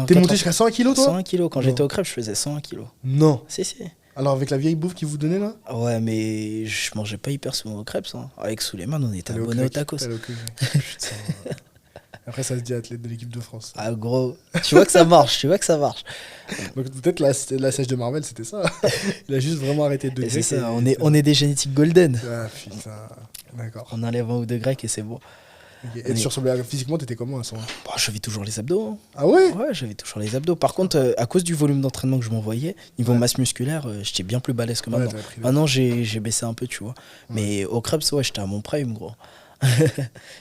T'es monté jusqu'à 100 kilos toi?
101 kilos. Quand
Non.
j'étais au crêpe, je faisais 101 kilos.
Non.
Si.
Alors avec la vieille bouffe qu'ils vous donnaient là?
Ouais, mais je mangeais pas hyper souvent au crêpes. Hein. Avec Souleymane, on était
T'allais
abonnés au
crack,
tacos.
t'allais au crack. Putain. Après ça se dit athlète de l'équipe de France.
Ah, gros. Tu vois que ça marche,
Donc peut-être la sèche de Marvel c'était ça. Il a juste vraiment arrêté de
Et c'est
grec
ça, on est des génétiques golden.
Ah putain, d'accord.
On enlève un ou deux grecs et c'est bon.
Okay. Et tu ressemblais physiquement, t'étais comment à 120?
Bah, j'avais toujours les abdos. Hein.
Ah ouais?
Ouais, j'avais toujours les abdos. Par contre, à cause du volume d'entraînement que je m'envoyais, niveau masse musculaire, j'étais bien plus balèze que maintenant. Maintenant, j'ai baissé un peu, tu vois. Mais au Krebs, ouais, j'étais à mon prime, gros.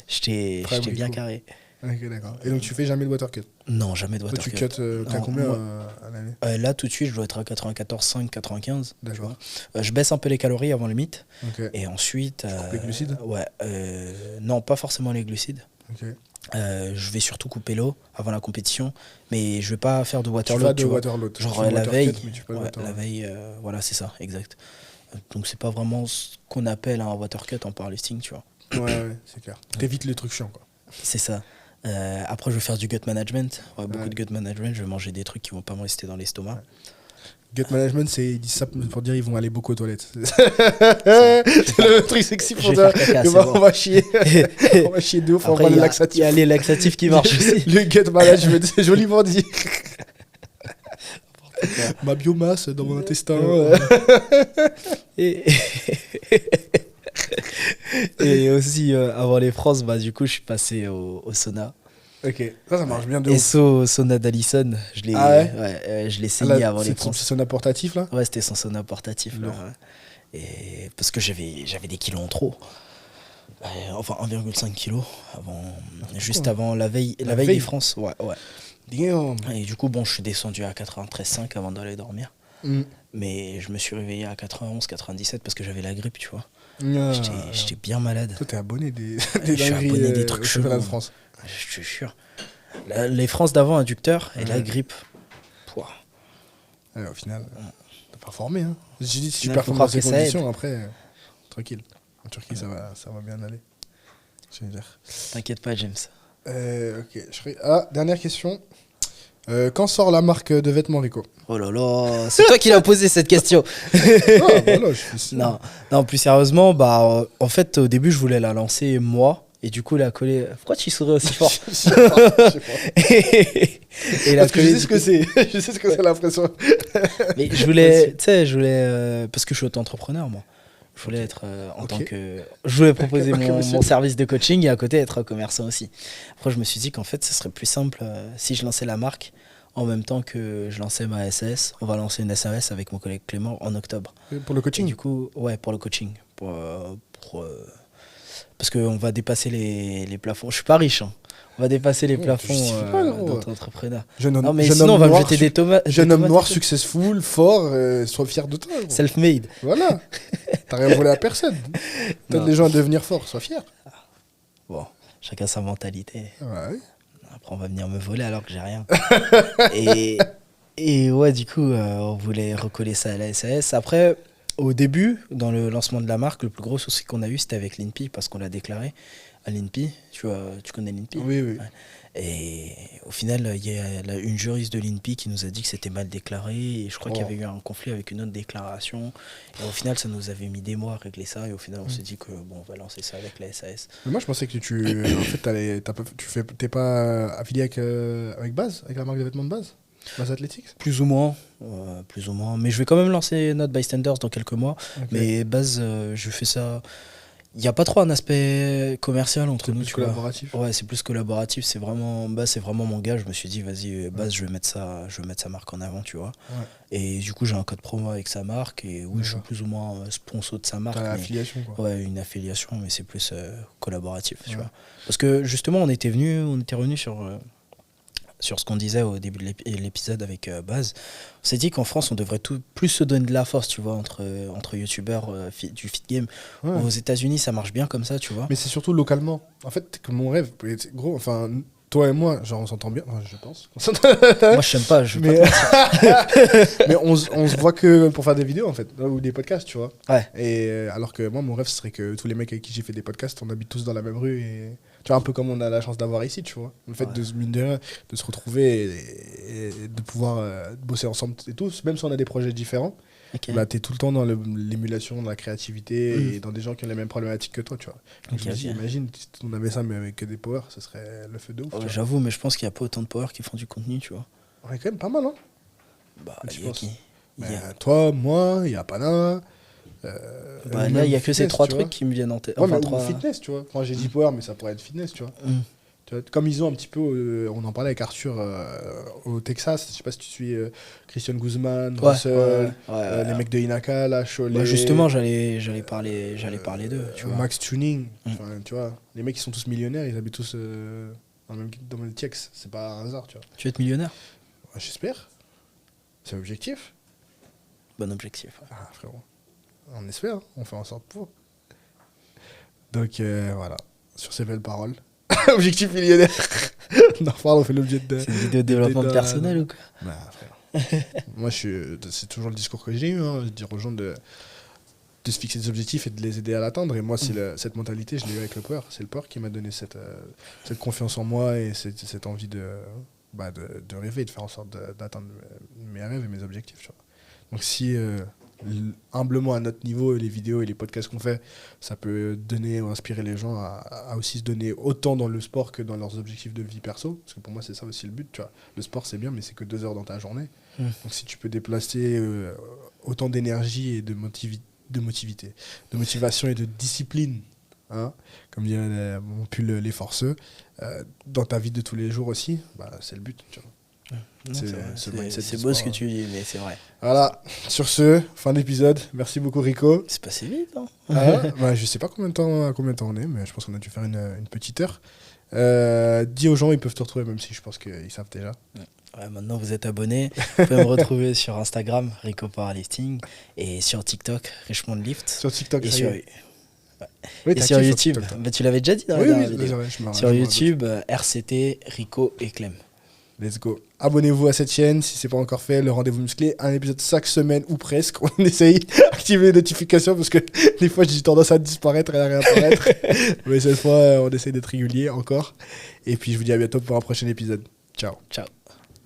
J'étais bien carré.
Ok, d'accord. Et donc tu fais jamais de water cut?
Non, jamais de water cut.
Tu cut, t'as combien à l'année?
Là, tout de suite, je dois être à 94,5, 95.
D'accord.
Je baisse un peu les calories avant le meet.
Okay.
Et ensuite.
Les glucides?
Ouais. Non, pas forcément les glucides.
Okay.
Je vais surtout couper l'eau avant la compétition, mais je vais pas faire de water
load.
Genre la veille. La veille, voilà, c'est ça, exact. Donc c'est pas vraiment ce qu'on appelle un water cut en powerlifting, tu vois.
Ouais, c'est clair. T'évites les trucs chiants, quoi.
C'est ça. Après, je vais faire du gut management. Beaucoup de gut management. Je vais manger des trucs qui vont pas me rester dans l'estomac. Ouais.
Gut management, ils disent ça pour dire ils vont aller beaucoup aux toilettes. C'est le truc sexy pour dire on va chier. On va chier de ouf.
Après, il y a les laxatifs qui marchent aussi.
Le gut management, c'est joliment dit. Ma biomasse dans mon intestin.
Et aussi, avant les France, bah, du coup, je suis passé au sauna.
Ok, ça marche bien de ouf.
Esso, sauna d'Allison, je l'ai saigné avant les France.
C'est son sauna portatif, là?
Ouais, c'était son sauna portatif. Là, ouais. Et parce que j'avais des kilos en trop. Enfin, 1,5 kg juste avant la veille des France. Ouais.
Damn.
Et du coup, bon, je suis descendu à 93,5 avant d'aller dormir. Mais je me suis réveillé à 91, 97 parce que j'avais la grippe, tu vois. J'étais bien malade.
Toi, t'es abonné des
dingueries des trucs chelous
de France.
Je te jure. Les France d'avant, inducteur, et la grippe.
Au final, t'as performé. Hein. J'ai dit, si tu performes dans ces conditions, après, tranquille. En Turquie, ça va bien aller. Je veux dire.
T'inquiète pas, James.
Ok. Dernière question. Quand sort la marque de vêtements Rico?
Oh là là, c'est toi qui l'as posé cette question. Non, plus sérieusement, bah, en fait, au début, je voulais la lancer moi. Et du coup, la coller. Pourquoi tu souris aussi fort?
Je sais pas. Parce que je sais ce que c'est. Je sais ce que c'est l'impression.
Mais je voulais. Parce que je suis auto-entrepreneur, moi. Je voulais être en tant que. Je voulais proposer mon service de coaching et à côté être un commerçant aussi. Après, je me suis dit qu'en fait, ce serait plus simple si je lançais la marque en même temps que je lançais ma SAS. On va lancer une SAS avec mon collègue Clément en octobre.
Pour le coaching?
Et du coup, ouais, pour le coaching. Parce qu'on va dépasser les plafonds. Je suis pas riche, hein. On va dépasser les plafonds d'entrepreneur.
Non,
mais sinon, on va me jeter des tomates.
Jeune homme noir, successful, fort, sois fier de toi.
Self-made.
Voilà. T'as rien volé à personne. T'aides les gens à devenir forts, sois fier.
Bon, chacun sa mentalité.
Ouais.
Après, on va venir me voler alors que j'ai rien. et ouais, du coup, on voulait recoller ça à la SAS. Après, au début, dans le lancement de la marque, le plus gros souci qu'on a eu, c'était avec l'INPI, parce qu'on l'a déclaré à l'INPI. Tu connais l'INPI?
Oui.
Ouais. Et au final, il y a une juriste de l'INPI qui nous a dit que c'était mal déclaré. Et je crois qu'il y avait eu un conflit avec une autre déclaration. Et au final, ça nous avait mis des mois à régler ça. Et au final, on s'est dit que on va lancer ça avec la SAS.
Mais moi, je pensais que t'es pas affilié avec Base, avec la marque de vêtements de Base? Base Athletics?
Plus ou moins. Mais je vais quand même lancer notre Bystanders dans quelques mois. Okay. Mais Base, je fais ça. Il n'y a pas trop un aspect commercial entre nous.
C'est plus collaboratif.
Ouais, c'est plus collaboratif. C'est vraiment mon gars. Je me suis dit, vas-y, Base, je vais mettre sa marque en avant, tu vois. Ouais. Et du coup, j'ai un code promo avec sa marque. Et oui, je suis plus ou moins sponsor de sa marque.
T'as l'affiliation, quoi.
Ouais, une affiliation, mais c'est plus collaboratif, tu vois. Parce que justement, on était revenu sur ce qu'on disait au début de l'épisode avec Baz. On s'est dit qu'en France, on devrait plus se donner de la force, tu vois, entre youtubeurs du fit game. Ouais. Aux États-Unis, ça marche bien comme ça, tu vois.
Mais c'est surtout localement. En fait, que mon rêve, gros, enfin, toi et moi, genre, on s'entend bien, je pense.
Moi, je t'aime pas,
mais on se voit que pour faire des vidéos, en fait, ou des podcasts, tu vois.
Ouais.
Et alors que moi, mon rêve, ce serait que tous les mecs avec qui j'ai fait des podcasts, on habite tous dans la même rue et... Tu vois, un peu comme on a la chance d'avoir ici, tu vois. Le fait de se retrouver et de pouvoir bosser ensemble et tous, même si on a des projets différents, bah, t'es tout le temps dans l'émulation, dans la créativité et dans des gens qui ont les mêmes problématiques que toi, tu vois. Donc je me dis, imagine, si on avait ça mais avec des powers, ce serait le feu de ouf.
J'avoue, mais je pense qu'il n'y a pas autant de powers qui font du contenu, tu vois.
On est quand même pas mal, hein.
Bah, il y a qui
toi, moi, il y a Pana.
Là, il
même
n'y a que ces
fitness,
3
tu
trucs
vois.
qui me viennent en tête.
Ouais,
Enfin,
mais
3.
fitness, tu vois. Quand j'ai dit power, mais ça pourrait être fitness, tu vois. Tu vois, comme ils ont un petit peu, on en parlait avec Arthur au Texas, je sais pas si tu suis Christian Guzman, Russell, les mecs de Inaka, là, Cholet.
Bah, justement, j'allais parler d'eux, tu vois.
Max Tuning, enfin, tu vois, les mecs qui sont tous millionnaires, ils habitent tous dans le TX, c'est pas un hasard, tu vois.
Tu veux être millionnaire?
Ouais, j'espère. C'est l'objectif.
Bon objectif. Ouais.
Ah, frérot. On espère, hein. On fait en sorte pour. Donc voilà, sur ces belles paroles. Objectif millionnaire. On en reparle, on fait l'objet de.
C'est une vidéo de développement personnel ou quoi?
Bah, frère. Moi, c'est toujours le discours que j'ai eu, hein, de dire aux gens de se fixer des objectifs et de les aider à l'atteindre. Et moi, cette mentalité, je l'ai eu avec le power. C'est le power qui m'a donné cette confiance en moi et cette envie de rêver, de faire en sorte d'atteindre mes rêves et mes objectifs. Tu vois. Donc si humblement à notre niveau, les vidéos et les podcasts qu'on fait, ça peut donner ou inspirer les gens à aussi se donner autant dans le sport que dans leurs objectifs de vie perso, parce que pour moi c'est ça aussi le but, tu vois. Le sport c'est bien, mais c'est que 2 heures dans ta journée. Donc si tu peux déplacer autant d'énergie et de motivation et de discipline, hein, comme dirait mon pull les forceux, dans ta vie de tous les jours aussi, bah, c'est le but, tu vois.
C'est beau ce que tu dis, mais c'est vrai.
Voilà, sur ce, fin d'épisode. Merci beaucoup Rico.
C'est passé vite, hein.
Bah, je sais pas combien de temps on est, mais je pense qu'on a dû faire une petite heure. Dis aux gens, ils peuvent te retrouver, même si je pense qu'ils savent déjà.
Ouais, maintenant vous êtes abonné. Vous pouvez me retrouver sur Instagram, Rico Powerlifting, et sur TikTok, Richmond Lift.
Sur TikTok,
et
ça y
sur,
est.
et sur YouTube. Bah, tu l'avais déjà dit dans la dernière vidéo. Sur YouTube, RCT, Rico et Clem.
Let's go. Abonnez-vous à cette chaîne si c'est pas encore fait. Le rendez-vous musclé, un épisode chaque semaine ou presque. On essaye d'activer les notifications parce que des fois j'ai tendance à disparaître et à réapparaître. Mais cette fois, on essaye d'être régulier encore. Et puis je vous dis à bientôt pour un prochain épisode. Ciao.
Ciao.